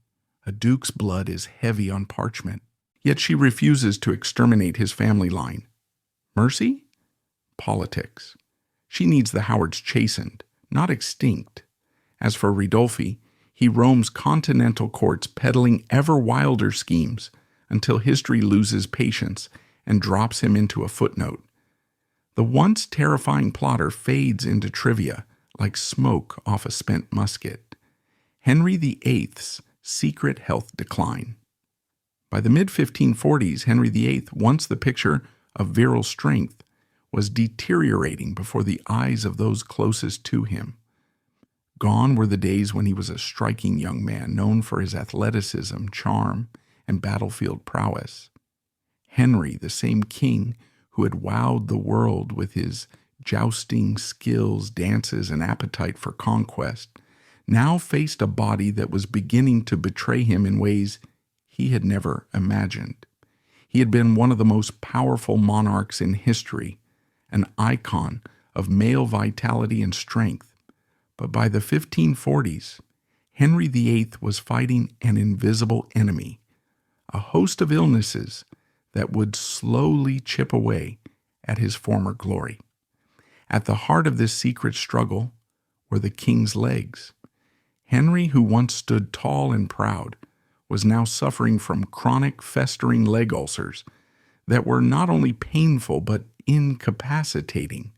A duke's blood is heavy on parchment, yet she refuses to exterminate his family line. Mercy? Politics. She needs the Howards chastened, not extinct. As for Ridolfi, he roams continental courts peddling ever wilder schemes until history loses patience and drops him into a footnote. The once terrifying plotter fades into trivia like smoke off a spent musket. Henry VIII's secret health decline. By the mid-1540s, Henry VIII, once the picture of virile strength, was deteriorating before the eyes of those closest to him. Gone were the days when he was a striking young man, known for his athleticism, charm, and battlefield prowess. Henry, the same king who had wowed the world with his jousting skills, dances, and appetite for conquest, now faced a body that was beginning to betray him in ways he had never imagined. He had been one of the most powerful monarchs in history, an icon of male vitality and strength. But by the 1540s, Henry VIII was fighting an invisible enemy, a host of illnesses that would slowly chip away at his former glory. At the heart of this secret struggle were the king's legs. Henry, who once stood tall and proud, was now suffering from chronic, festering leg ulcers that were not only painful but incapacitating.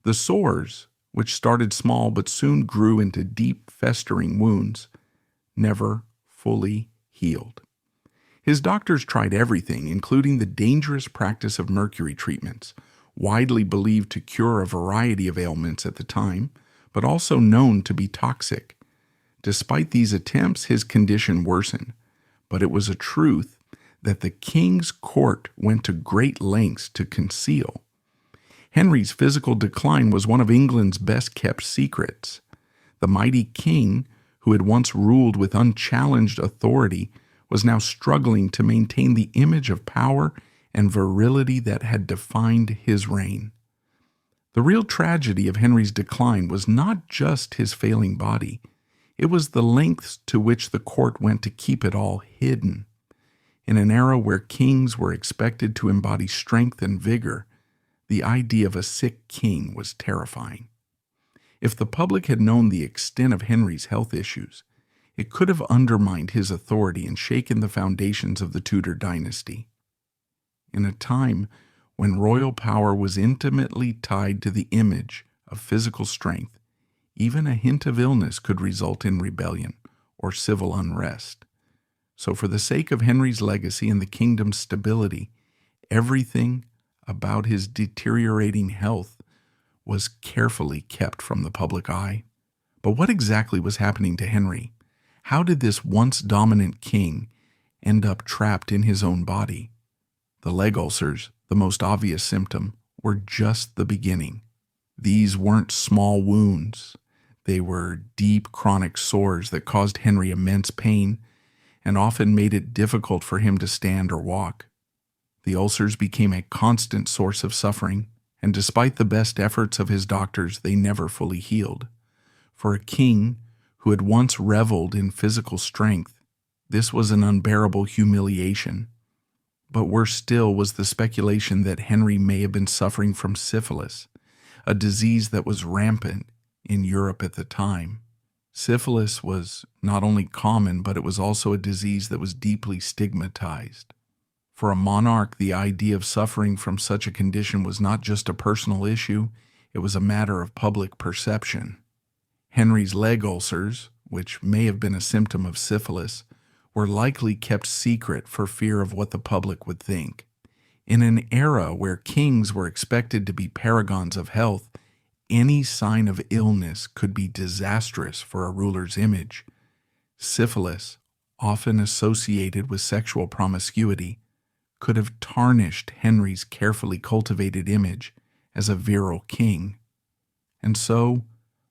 The sores, which started small but soon grew into deep, festering wounds, never fully healed. His doctors tried everything, including the dangerous practice of mercury treatments, widely believed to cure a variety of ailments at the time, but also known to be toxic. Despite these attempts, his condition worsened, but it was a truth that the king's court went to great lengths to conceal. Henry's physical decline was one of England's best-kept secrets. The mighty king, who had once ruled with unchallenged authority, was now struggling to maintain the image of power and virility that had defined his reign. The real tragedy of Henry's decline was not just his failing body. It was the lengths to which the court went to keep it all hidden. In an era where kings were expected to embody strength and vigor, the idea of a sick king was terrifying. If the public had known the extent of Henry's health issues, it could have undermined his authority and shaken the foundations of the Tudor dynasty. In a time when royal power was intimately tied to the image of physical strength, even a hint of illness could result in rebellion or civil unrest. So for the sake of Henry's legacy and the kingdom's stability, everything about his deteriorating health was carefully kept from the public eye. But what exactly was happening to Henry? How did this once dominant king end up trapped in his own body? The leg ulcers, the most obvious symptom, were just the beginning. These weren't small wounds. They were deep chronic sores that caused Henry immense pain and often made it difficult for him to stand or walk. The ulcers became a constant source of suffering, and despite the best efforts of his doctors, they never fully healed. For a king who had once reveled in physical strength, this was an unbearable humiliation. But worse still was the speculation that Henry may have been suffering from syphilis, a disease that was rampant in Europe at the time. Syphilis was not only common, but it was also a disease that was deeply stigmatized. For a monarch, the idea of suffering from such a condition was not just a personal issue, it was a matter of public perception. Henry's leg ulcers, which may have been a symptom of syphilis, were likely kept secret for fear of what the public would think. In an era where kings were expected to be paragons of health, any sign of illness could be disastrous for a ruler's image. Syphilis, often associated with sexual promiscuity, could have tarnished Henry's carefully cultivated image as a virile king. And so,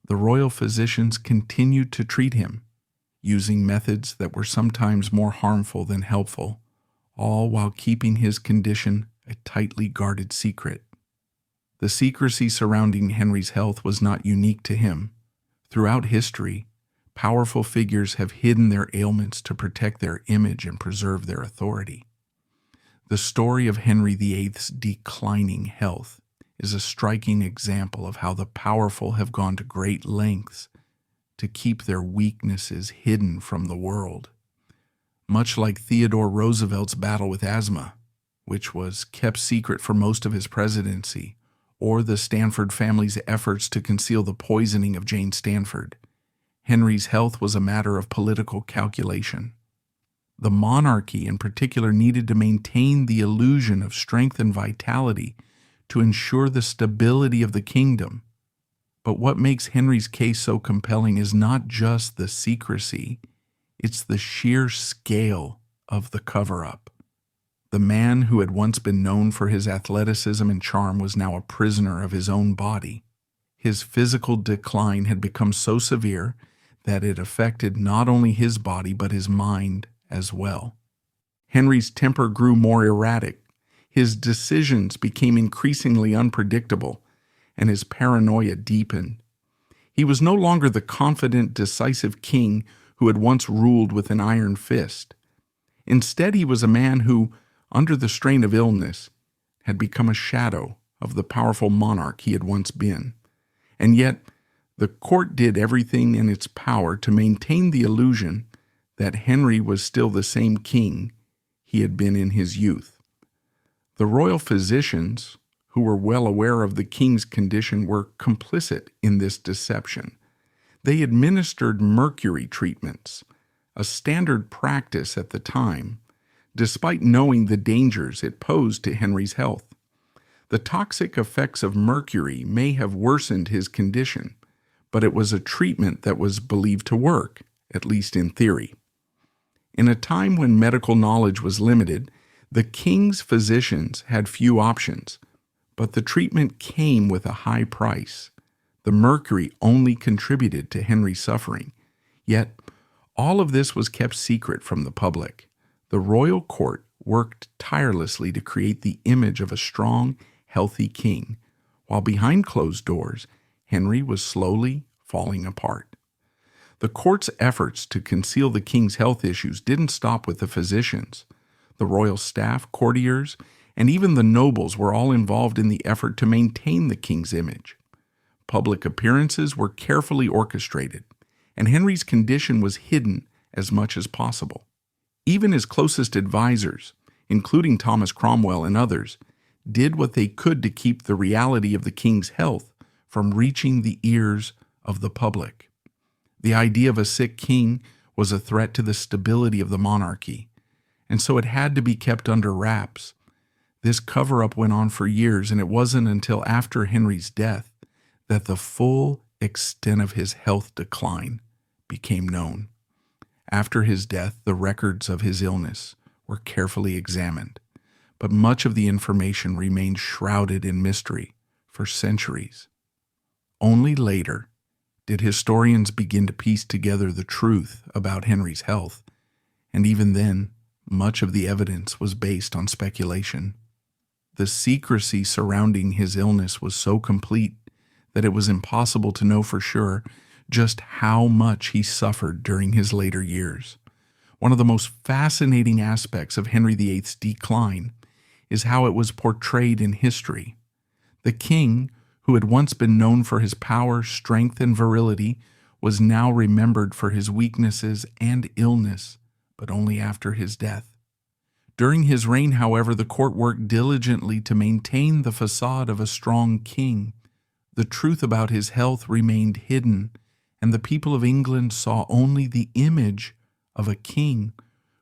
the royal physicians continued to treat him, using methods that were sometimes more harmful than helpful, all while keeping his condition a tightly guarded secret. The secrecy surrounding Henry's health was not unique to him. Throughout history, powerful figures have hidden their ailments to protect their image and preserve their authority. The story of Henry VIII's declining health is a striking example of how the powerful have gone to great lengths to keep their weaknesses hidden from the world. Much like Theodore Roosevelt's battle with asthma, which was kept secret for most of his presidency, or the Stanford family's efforts to conceal the poisoning of Jane Stanford, Henry's health was a matter of political calculation. The monarchy in particular needed to maintain the illusion of strength and vitality to ensure the stability of the kingdom. But what makes Henry's case so compelling is not just the secrecy, it's the sheer scale of the cover-up. The man who had once been known for his athleticism and charm was now a prisoner of his own body. His physical decline had become so severe that it affected not only his body but his mind as well. Henry's temper grew more erratic. His decisions became increasingly unpredictable, and his paranoia deepened. He was no longer the confident, decisive king who had once ruled with an iron fist. Instead, he was a man who, under the strain of illness, had become a shadow of the powerful monarch he had once been. And yet, the court did everything in its power to maintain the illusion that Henry was still the same king he had been in his youth. The royal physicians, who were well aware of the king's condition, were complicit in this deception. They administered mercury treatments, a standard practice at the time, despite knowing the dangers it posed to Henry's health. The toxic effects of mercury may have worsened his condition, but it was a treatment that was believed to work, at least in theory. In a time when medical knowledge was limited, the king's physicians had few options, but the treatment came with a high price. The mercury only contributed to Henry's suffering. Yet, all of this was kept secret from the public. The royal court worked tirelessly to create the image of a strong, healthy king, while behind closed doors, Henry was slowly falling apart. The court's efforts to conceal the king's health issues didn't stop with the physicians. The royal staff, courtiers, and even the nobles were all involved in the effort to maintain the king's image. Public appearances were carefully orchestrated, and Henry's condition was hidden as much as possible. Even his closest advisors, including Thomas Cromwell and others, did what they could to keep the reality of the king's health from reaching the ears of the public. The idea of a sick king was a threat to the stability of the monarchy, and so it had to be kept under wraps. This cover-up went on for years, and it wasn't until after Henry's death that the full extent of his health decline became known. After his death, the records of his illness were carefully examined, but much of the information remained shrouded in mystery for centuries. Only later did historians begin to piece together the truth about Henry's health, and even then, much of the evidence was based on speculation. The secrecy surrounding his illness was so complete that it was impossible to know for sure just how much he suffered during his later years. One of the most fascinating aspects of Henry VIII's decline is how it was portrayed in history. The king, who had once been known for his power, strength, and virility, was now remembered for his weaknesses and illness, but only after his death. During his reign, however, the court worked diligently to maintain the facade of a strong king. The truth about his health remained hidden, and the people of England saw only the image of a king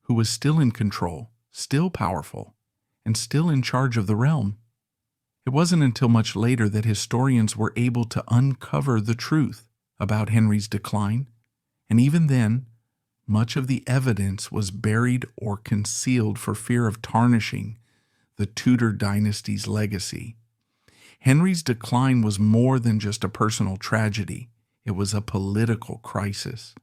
who was still in control, still powerful, and still in charge of the realm. It wasn't until much later that historians were able to uncover the truth about Henry's decline, and even then, much of the evidence was buried or concealed for fear of tarnishing the Tudor dynasty's legacy. Henry's decline was more than just a personal tragedy. It was a political crisis.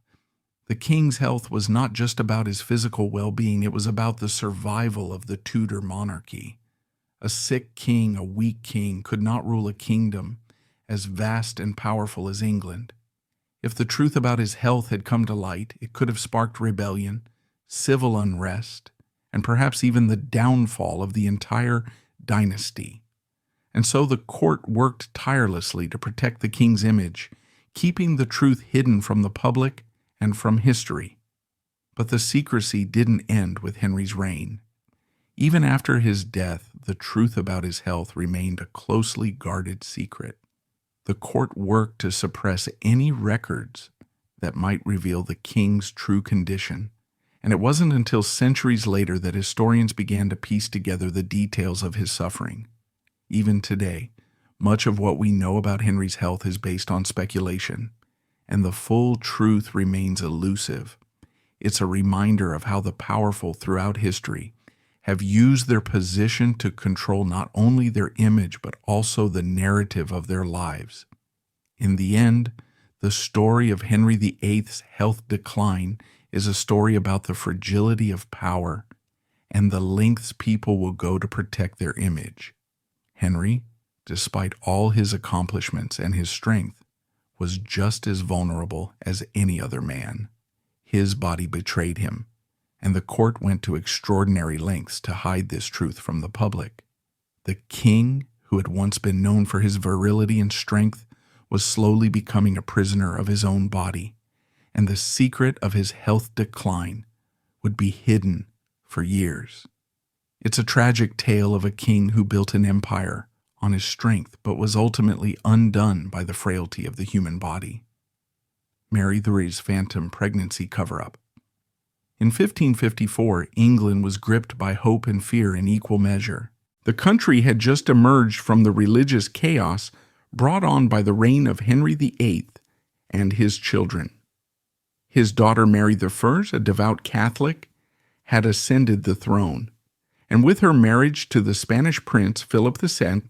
The king's health was not just about his physical well-being, it was about the survival of the Tudor monarchy. A sick king, a weak king, could not rule a kingdom as vast and powerful as England. If the truth about his health had come to light, it could have sparked rebellion, civil unrest, and perhaps even the downfall of the entire dynasty. And so the court worked tirelessly to protect the king's image, keeping the truth hidden from the public and from history. But the secrecy didn't end with Henry's reign. Even after his death, the truth about his health remained a closely guarded secret. The court worked to suppress any records that might reveal the king's true condition, and it wasn't until centuries later that historians began to piece together the details of his suffering. Even today, much of what we know about Henry's health is based on speculation, and the full truth remains elusive. It's a reminder of how the powerful throughout history have used their position to control not only their image but also the narrative of their lives. In the end, the story of Henry VIII's health decline is a story about the fragility of power and the lengths people will go to protect their image. Henry, despite all his accomplishments and his strength, was just as vulnerable as any other man. His body betrayed him, and the court went to extraordinary lengths to hide this truth from the public. The king, who had once been known for his virility and strength, was slowly becoming a prisoner of his own body, and the secret of his health decline would be hidden for years. It's a tragic tale of a king who built an empire on his strength but was ultimately undone by the frailty of the human body. Mary III's phantom pregnancy cover-up. In 1554, England was gripped by hope and fear in equal measure. The country had just emerged from the religious chaos brought on by the reign of Henry VIII and his children. His daughter Mary I, a devout Catholic, had ascended the throne, and with her marriage to the Spanish prince Philip II,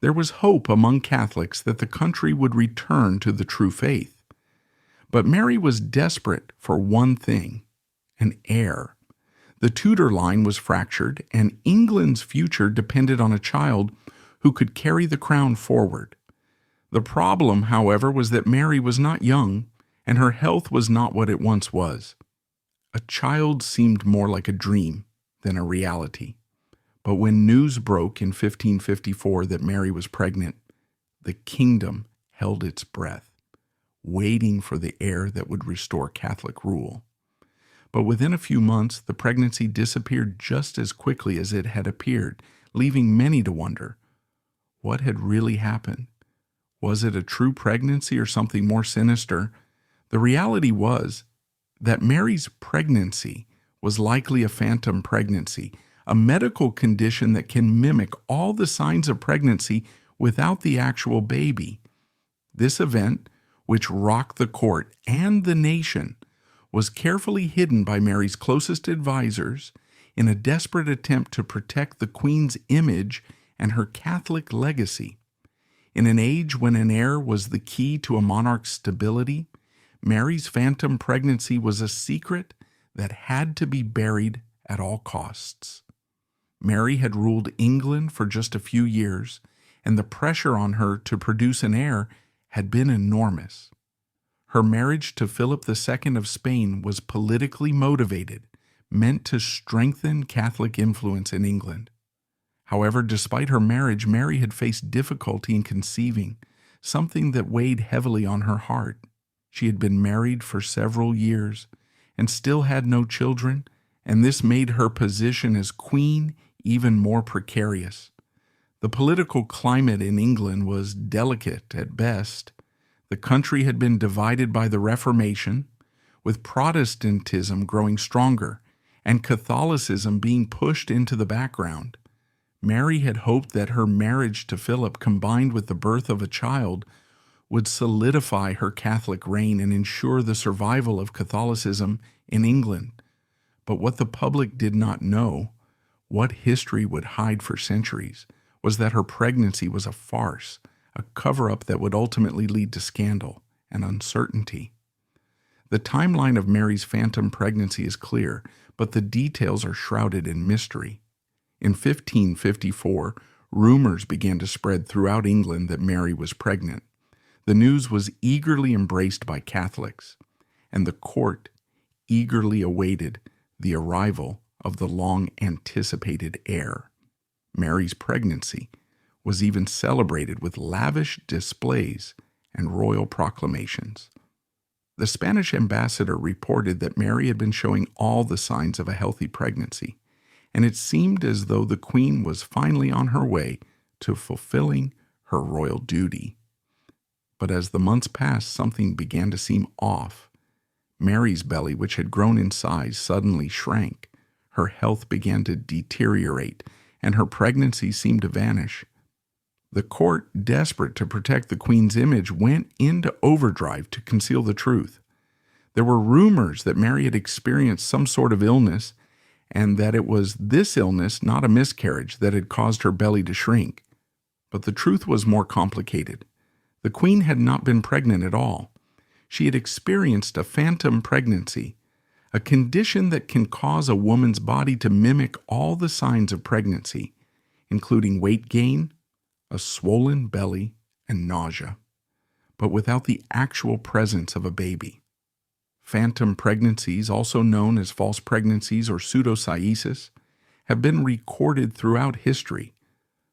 there was hope among Catholics that the country would return to the true faith. But Mary was desperate for one thing: an heir. The Tudor line was fractured, and England's future depended on a child who could carry the crown forward. The problem, however, was that Mary was not young, and her health was not what it once was. A child seemed more like a dream than a reality. But when news broke in 1554 that Mary was pregnant, the kingdom held its breath, waiting for the heir that would restore Catholic rule. But within a few months, the pregnancy disappeared just as quickly as it had appeared, leaving many to wonder, what had really happened? Was it a true pregnancy or something more sinister? The reality was that Mary's pregnancy was likely a phantom pregnancy, a medical condition that can mimic all the signs of pregnancy without the actual baby. This event, which rocked the court and the nation, was carefully hidden by Mary's closest advisors in a desperate attempt to protect the Queen's image and her Catholic legacy. In an age when an heir was the key to a monarch's stability, Mary's phantom pregnancy was a secret that had to be buried at all costs. Mary had ruled England for just a few years, and the pressure on her to produce an heir had been enormous. Her marriage to Philip II of Spain was politically motivated, meant to strengthen Catholic influence in England. However, despite her marriage, Mary had faced difficulty in conceiving, something that weighed heavily on her heart. She had been married for several years and still had no children, and this made her position as queen even more precarious. The political climate in England was delicate at best. The country had been divided by the Reformation, with Protestantism growing stronger and Catholicism being pushed into the background. Mary had hoped that her marriage to Philip, combined with the birth of a child, would solidify her Catholic reign and ensure the survival of Catholicism in England. But what the public did not know, what history would hide for centuries, was that her pregnancy was a farce, a cover-up that would ultimately lead to scandal and uncertainty. The timeline of Mary's phantom pregnancy is clear, but the details are shrouded in mystery. In 1554, rumors began to spread throughout England that Mary was pregnant. The news was eagerly embraced by Catholics, and the court eagerly awaited the arrival of the long-anticipated heir. Mary's pregnancy was even celebrated with lavish displays and royal proclamations. The Spanish ambassador reported that Mary had been showing all the signs of a healthy pregnancy, and it seemed as though the Queen was finally on her way to fulfilling her royal duty. But as the months passed, something began to seem off. Mary's belly, which had grown in size, suddenly shrank. Her health began to deteriorate, and her pregnancy seemed to vanish. The court, desperate to protect the Queen's image, went into overdrive to conceal the truth. There were rumors that Mary had experienced some sort of illness, and that it was this illness, not a miscarriage, that had caused her belly to shrink. But the truth was more complicated. The Queen had not been pregnant at all. She had experienced a phantom pregnancy, a condition that can cause a woman's body to mimic all the signs of pregnancy, including weight gain, a swollen belly, and nausea, but without the actual presence of a baby. Phantom pregnancies, also known as false pregnancies or pseudocyesis, have been recorded throughout history,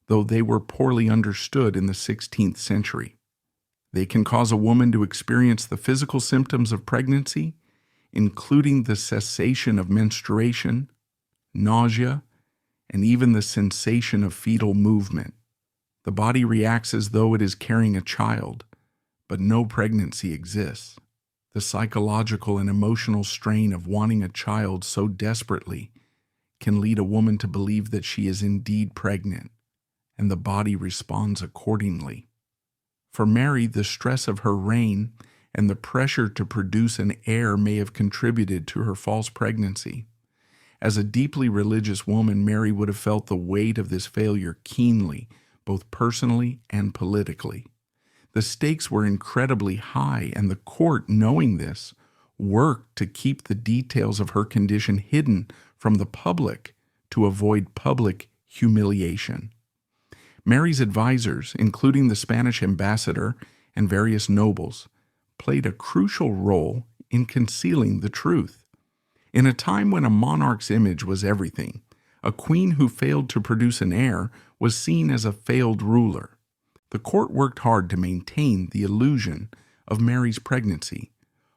though they were poorly understood in the 16th century. They can cause a woman to experience the physical symptoms of pregnancy, including the cessation of menstruation, nausea, and even the sensation of fetal movement. The body reacts as though it is carrying a child, but no pregnancy exists. The psychological and emotional strain of wanting a child so desperately can lead a woman to believe that she is indeed pregnant, and the body responds accordingly. For Mary, the stress of her reign and the pressure to produce an heir may have contributed to her false pregnancy. As a deeply religious woman, Mary would have felt the weight of this failure keenly, both personally and politically. The stakes were incredibly high, and the court, knowing this, worked to keep the details of her condition hidden from the public to avoid public humiliation. Mary's advisors, including the Spanish ambassador and various nobles, played a crucial role in concealing the truth. In a time when a monarch's image was everything, a queen who failed to produce an heir was seen as a failed ruler. The court worked hard to maintain the illusion of Mary's pregnancy,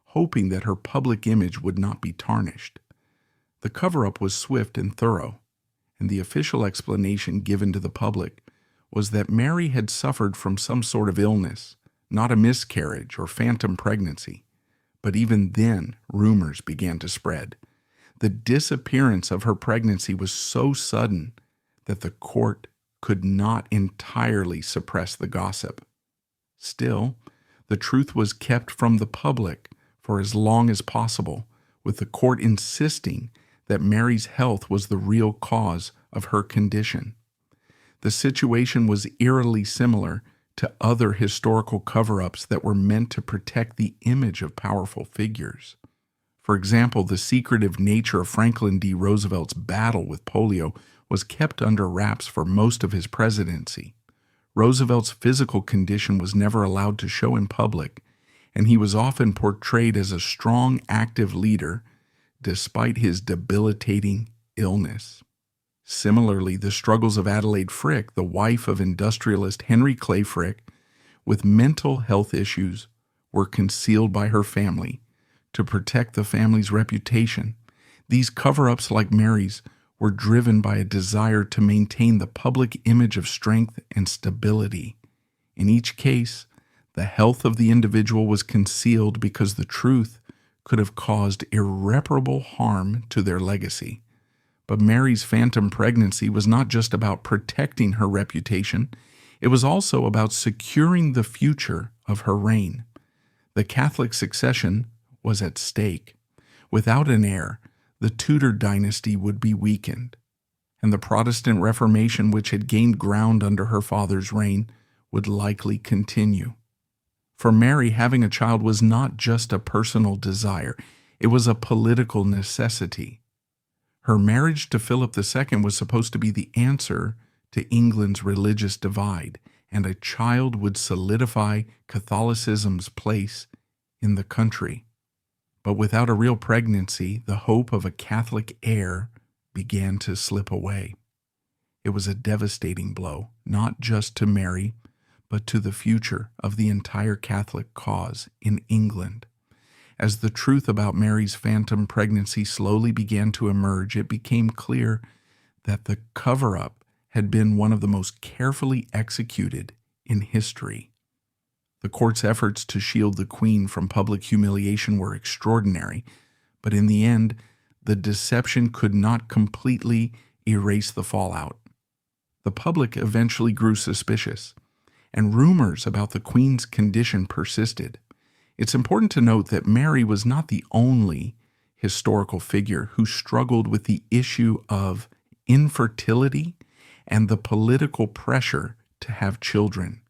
hoping that her public image would not be tarnished. The cover-up was swift and thorough, and the official explanation given to the public was that Mary had suffered from some sort of illness, not a miscarriage or phantom pregnancy. But even then, rumors began to spread. The disappearance of her pregnancy was so sudden that the court could not entirely suppress the gossip. Still, the truth was kept from the public for as long as possible, with the court insisting that Mary's health was the real cause of her condition. The situation was eerily similar to other historical cover-ups that were meant to protect the image of powerful figures. For example, the secretive nature of Franklin D. Roosevelt's battle with polio was kept under wraps for most of his presidency. Roosevelt's physical condition was never allowed to show in public, and he was often portrayed as a strong, active leader despite his debilitating illness. Similarly, the struggles of Adelaide Frick, the wife of industrialist Henry Clay Frick, with mental health issues, were concealed by her family to protect the family's reputation. These cover-ups, like Mary's, were driven by a desire to maintain the public image of strength and stability. In each case, the health of the individual was concealed because the truth could have caused irreparable harm to their legacy. But Mary's phantom pregnancy was not just about protecting her reputation, it was also about securing the future of her reign. The Catholic succession was at stake. Without an heir, the Tudor dynasty would be weakened, and the Protestant Reformation, which had gained ground under her father's reign, would likely continue. For Mary, having a child was not just a personal desire, it was a political necessity. Her marriage to Philip II was supposed to be the answer to England's religious divide, and a child would solidify Catholicism's place in the country. But without a real pregnancy, the hope of a Catholic heir began to slip away. It was a devastating blow, not just to Mary, but to the future of the entire Catholic cause in England. As the truth about Mary's phantom pregnancy slowly began to emerge, it became clear that the cover-up had been one of the most carefully executed in history. The court's efforts to shield the Queen from public humiliation were extraordinary, but in the end, the deception could not completely erase the fallout. The public eventually grew suspicious, and rumors about the Queen's condition persisted. It's important to note that Mary was not the only historical figure who struggled with the issue of infertility and the political pressure to have children.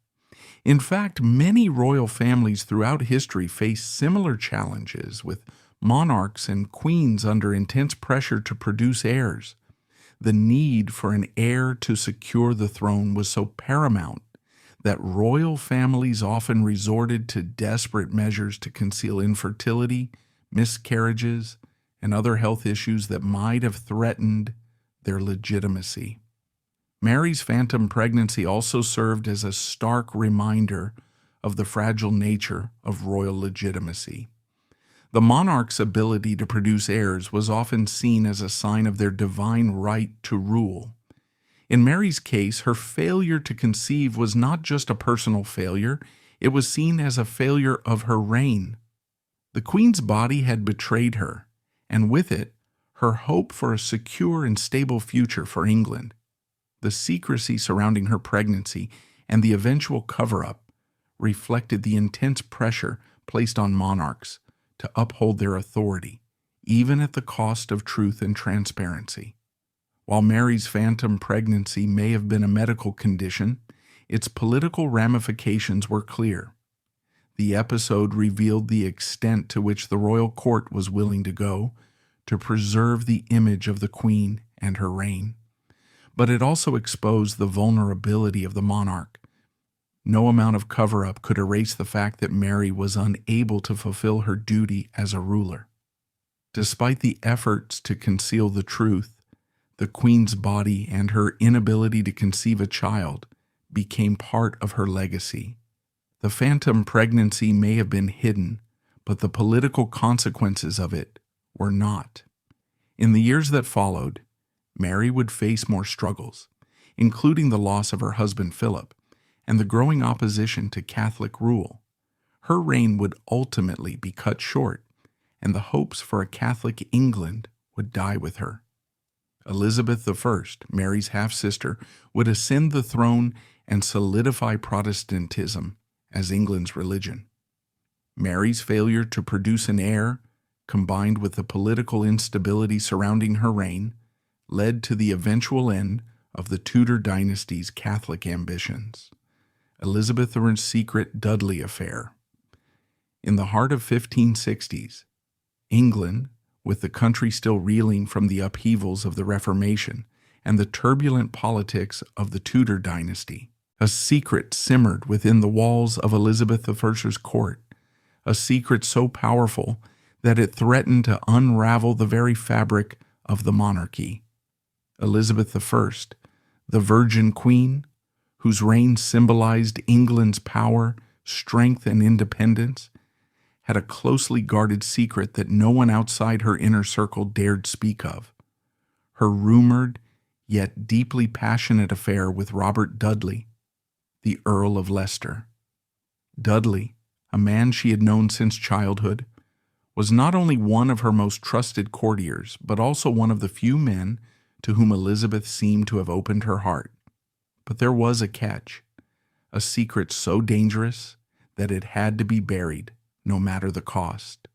In fact, many royal families throughout history face similar challenges, with monarchs and queens under intense pressure to produce heirs. The need for an heir to secure the throne was so paramount that royal families often resorted to desperate measures to conceal infertility, miscarriages, and other health issues that might have threatened their legitimacy. Mary's phantom pregnancy also served as a stark reminder of the fragile nature of royal legitimacy. The monarch's ability to produce heirs was often seen as a sign of their divine right to rule. In Mary's case, her failure to conceive was not just a personal failure, it was seen as a failure of her reign. The queen's body had betrayed her, and with it, her hope for a secure and stable future for England. The secrecy surrounding her pregnancy and the eventual cover-up reflected the intense pressure placed on monarchs to uphold their authority, even at the cost of truth and transparency. While Mary's phantom pregnancy may have been a medical condition, its political ramifications were clear. The episode revealed the extent to which the royal court was willing to go to preserve the image of the queen and her reign. But it also exposed the vulnerability of the monarch. No amount of cover-up could erase the fact that Mary was unable to fulfill her duty as a ruler. Despite the efforts to conceal the truth, the queen's body and her inability to conceive a child became part of her legacy. The phantom pregnancy may have been hidden, but the political consequences of it were not. In the years that followed, Mary would face more struggles, including the loss of her husband Philip and the growing opposition to Catholic rule. Her reign would ultimately be cut short, and the hopes for a Catholic England would die with her. Elizabeth I, Mary's half-sister, would ascend the throne and solidify Protestantism as England's religion. Mary's failure to produce an heir, combined with the political instability surrounding her reign, led to the eventual end of the Tudor dynasty's Catholic ambitions. Elizabeth I's secret Dudley affair. In the heart of 1560s, England, with the country still reeling from the upheavals of the Reformation and the turbulent politics of the Tudor dynasty, a secret simmered within the walls of Elizabeth I's court, a secret so powerful that it threatened to unravel the very fabric of the monarchy. Elizabeth I, the Virgin Queen, whose reign symbolized England's power, strength, and independence, had a closely guarded secret that no one outside her inner circle dared speak of: her rumored yet deeply passionate affair with Robert Dudley, the Earl of Leicester. Dudley, a man she had known since childhood, was not only one of her most trusted courtiers, but also one of the few men to whom Elizabeth seemed to have opened her heart. But there was a catch, a secret so dangerous that it had to be buried, no matter the cost.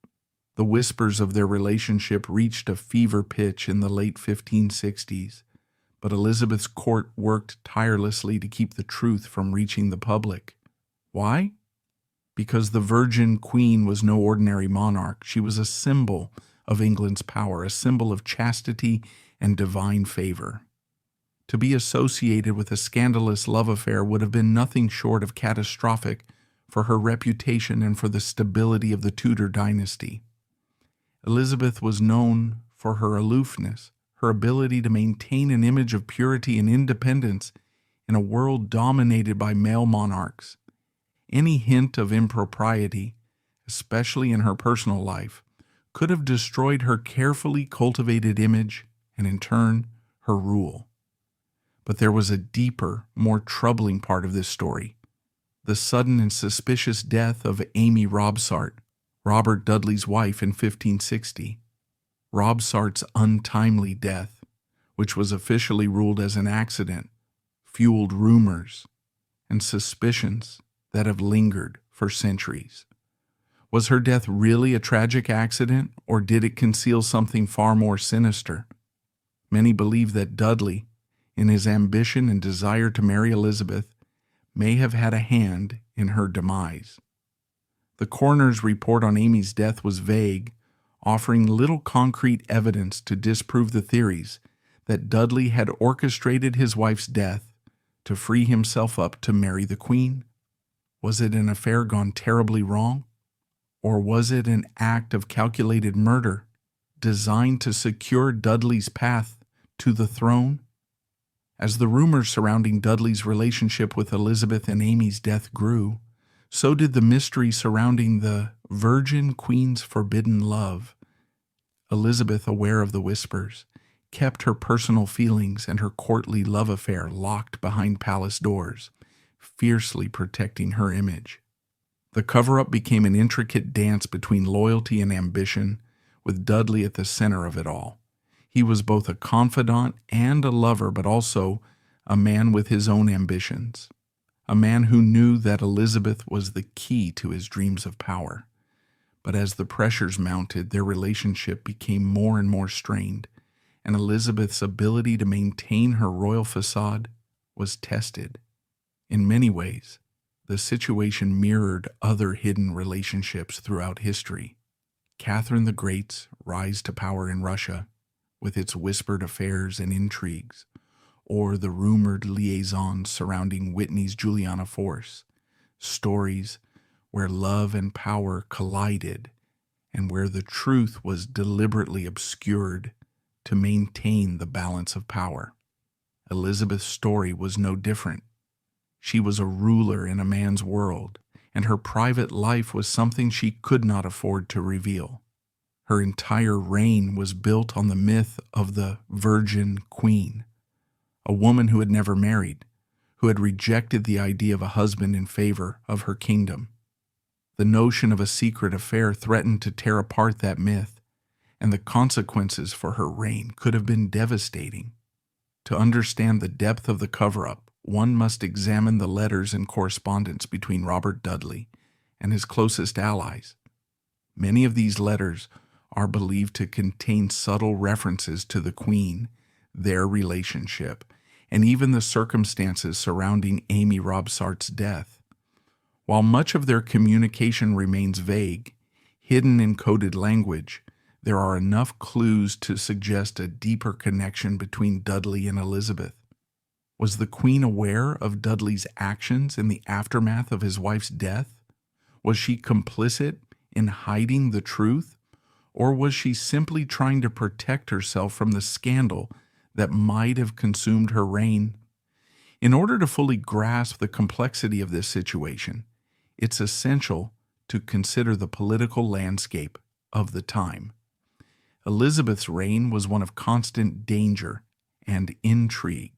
The whispers of their relationship reached a fever pitch in the late 1560s, but Elizabeth's court worked tirelessly to keep the truth from reaching the public. Why? Because the Virgin Queen was no ordinary monarch. She was a symbol of England's power, a symbol of chastity and divine favor. To be associated with a scandalous love affair would have been nothing short of catastrophic for her reputation and for the stability of the Tudor dynasty. Elizabeth was known for her aloofness, her ability to maintain an image of purity and independence in a world dominated by male monarchs. Any hint of impropriety, especially in her personal life, could have destroyed her carefully cultivated image and, in turn, her rule. But there was a deeper, more troubling part of this story: the sudden and suspicious death of Amy Robsart, Robert Dudley's wife, in 1560. Robsart's untimely death, which was officially ruled as an accident, fueled rumors and suspicions that have lingered for centuries. Was her death really a tragic accident, or did it conceal something far more sinister? Many believe that Dudley, in his ambition and desire to marry Elizabeth, may have had a hand in her demise. The coroner's report on Amy's death was vague, offering little concrete evidence to disprove the theories that Dudley had orchestrated his wife's death to free himself up to marry the Queen. Was it an affair gone terribly wrong? Or was it an act of calculated murder designed to secure Dudley's path to the throne? As the rumors surrounding Dudley's relationship with Elizabeth and Amy's death grew, so did the mystery surrounding the Virgin Queen's forbidden love. Elizabeth, aware of the whispers, kept her personal feelings and her courtly love affair locked behind palace doors, fiercely protecting her image. The cover-up became an intricate dance between loyalty and ambition, with Dudley at the center of it all. He was both a confidant and a lover, but also a man with his own ambitions, a man who knew that Elizabeth was the key to his dreams of power. But as the pressures mounted, their relationship became more and more strained, and Elizabeth's ability to maintain her royal facade was tested. In many ways, the situation mirrored other hidden relationships throughout history. Catherine the Great's rise to power in Russia, with its whispered affairs and intrigues, or the rumored liaisons surrounding Whitney's Juliana Force, stories where love and power collided and where the truth was deliberately obscured to maintain the balance of power. Elizabeth's story was no different. She was a ruler in a man's world, and her private life was something she could not afford to reveal. Her entire reign was built on the myth of the Virgin Queen, a woman who had never married, who had rejected the idea of a husband in favor of her kingdom. The notion of a secret affair threatened to tear apart that myth, and the consequences for her reign could have been devastating. To understand the depth of the cover-up, one must examine the letters and correspondence between Robert Dudley and his closest allies. Many of these letters are believed to contain subtle references to the Queen, their relationship, and even the circumstances surrounding Amy Robsart's death. While much of their communication remains vague, hidden in coded language, there are enough clues to suggest a deeper connection between Dudley and Elizabeth. Was the Queen aware of Dudley's actions in the aftermath of his wife's death? Was she complicit in hiding the truth? Or was she simply trying to protect herself from the scandal that might have consumed her reign? In order to fully grasp the complexity of this situation, it's essential to consider the political landscape of the time. Elizabeth's reign was one of constant danger and intrigue.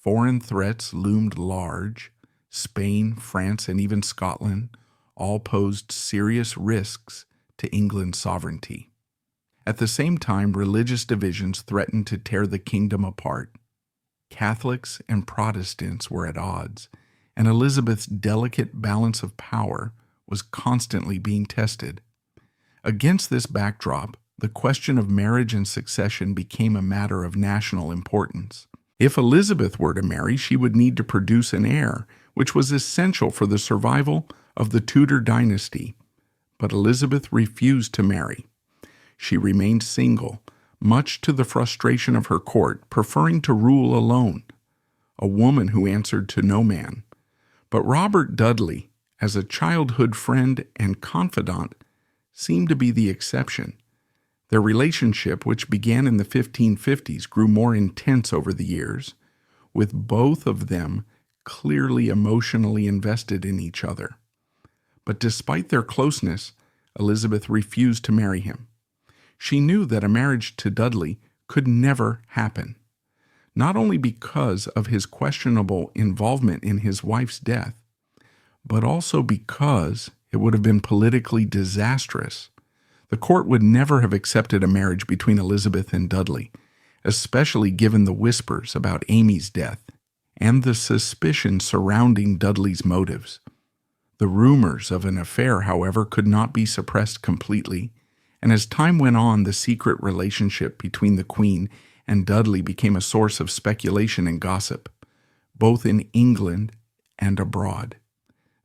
Foreign threats loomed large. Spain, France, and even Scotland all posed serious risks to England's sovereignty. At the same time, religious divisions threatened to tear the kingdom apart. Catholics and Protestants were at odds, and Elizabeth's delicate balance of power was constantly being tested. Against this backdrop, the question of marriage and succession became a matter of national importance. If Elizabeth were to marry, she would need to produce an heir, which was essential for the survival of the Tudor dynasty. But Elizabeth refused to marry. She remained single, much to the frustration of her court, preferring to rule alone, a woman who answered to no man. But Robert Dudley, as a childhood friend and confidant, seemed to be the exception. Their relationship, which began in the 1550s, grew more intense over the years, with both of them clearly emotionally invested in each other. But despite their closeness, Elizabeth refused to marry him. She knew that a marriage to Dudley could never happen, not only because of his questionable involvement in his wife's death, but also because it would have been politically disastrous. The court would never have accepted a marriage between Elizabeth and Dudley, especially given the whispers about Amy's death and the suspicion surrounding Dudley's motives. The rumors of an affair, however, could not be suppressed completely, and as time went on, the secret relationship between the Queen and Dudley became a source of speculation and gossip, both in England and abroad.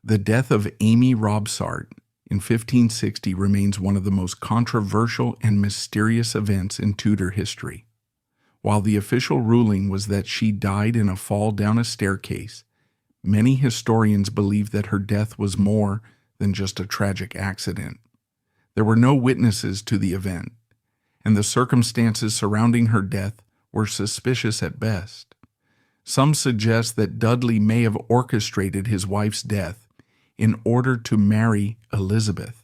The death of Amy Robsart in 1560 remains one of the most controversial and mysterious events in Tudor history. While the official ruling was that she died in a fall down a staircase, many historians believe that her death was more than just a tragic accident. There were no witnesses to the event, and the circumstances surrounding her death were suspicious at best. Some suggest that Dudley may have orchestrated his wife's death in order to marry Elizabeth,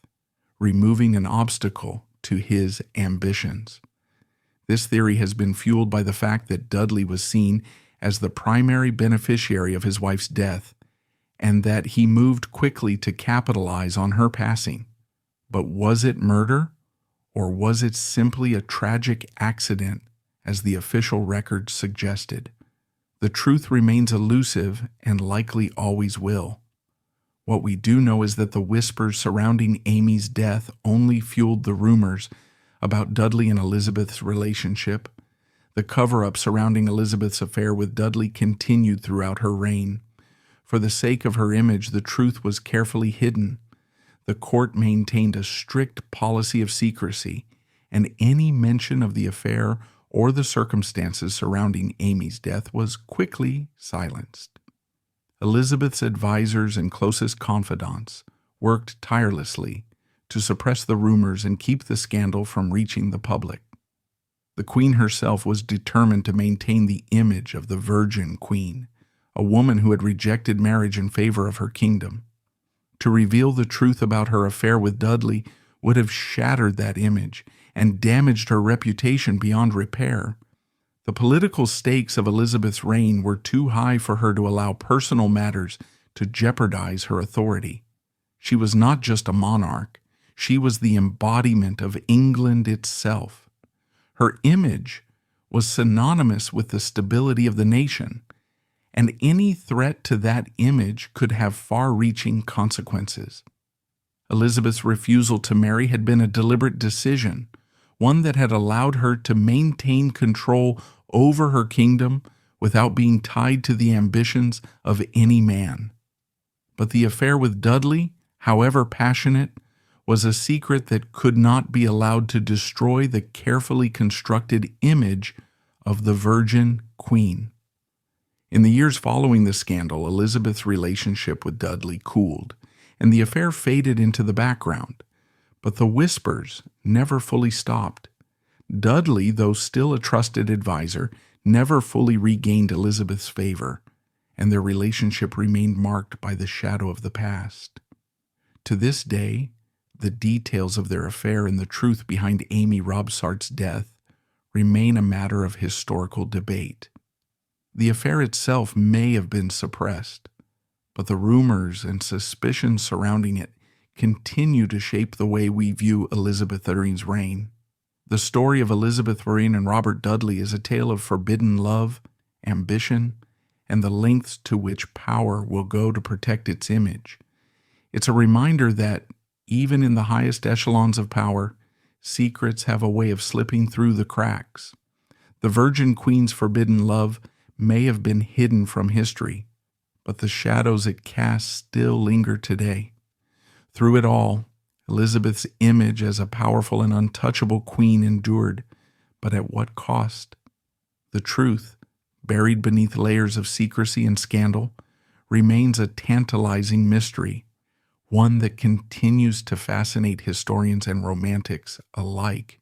removing an obstacle to his ambitions. This theory has been fueled by the fact that Dudley was seen as the primary beneficiary of his wife's death, and that he moved quickly to capitalize on her passing. But was it murder, or was it simply a tragic accident, as the official record suggested? The truth remains elusive and likely always will. What we do know is that the whispers surrounding Amy's death only fueled the rumors about Dudley and Elizabeth's relationship. The cover-up surrounding Elizabeth's affair with Dudley continued throughout her reign. For the sake of her image, the truth was carefully hidden. The court maintained a strict policy of secrecy, and any mention of the affair or the circumstances surrounding Amy's death was quickly silenced. Elizabeth's advisors and closest confidants worked tirelessly to suppress the rumors and keep the scandal from reaching the public. The Queen herself was determined to maintain the image of the Virgin Queen, a woman who had rejected marriage in favor of her kingdom. To reveal the truth about her affair with Dudley would have shattered that image and damaged her reputation beyond repair. The political stakes of Elizabeth's reign were too high for her to allow personal matters to jeopardize her authority. She was not just a monarch, she was the embodiment of England itself. Her image was synonymous with the stability of the nation, and any threat to that image could have far-reaching consequences. Elizabeth's refusal to marry had been a deliberate decision, one that had allowed her to maintain control over her kingdom without being tied to the ambitions of any man. But the affair with Dudley, however passionate, was a secret that could not be allowed to destroy the carefully constructed image of the Virgin Queen. In the years following the scandal, Elizabeth's relationship with Dudley cooled, and the affair faded into the background. But the whispers never fully stopped. Dudley, though still a trusted advisor, never fully regained Elizabeth's favor, and their relationship remained marked by the shadow of the past. To this day, the details of their affair and the truth behind Amy Robsart's death remain a matter of historical debate. The affair itself may have been suppressed, but the rumors and suspicions surrounding it continue to shape the way we view Elizabeth Irene's reign. The story of Elizabeth Irene and Robert Dudley is a tale of forbidden love, ambition, and the lengths to which power will go to protect its image. It's a reminder that, even in the highest echelons of power, secrets have a way of slipping through the cracks. The Virgin Queen's forbidden love may have been hidden from history, but the shadows it casts still linger today. Through it all, Elizabeth's image as a powerful and untouchable queen endured, but at what cost? The truth, buried beneath layers of secrecy and scandal, remains a tantalizing mystery, one that continues to fascinate historians and romantics alike.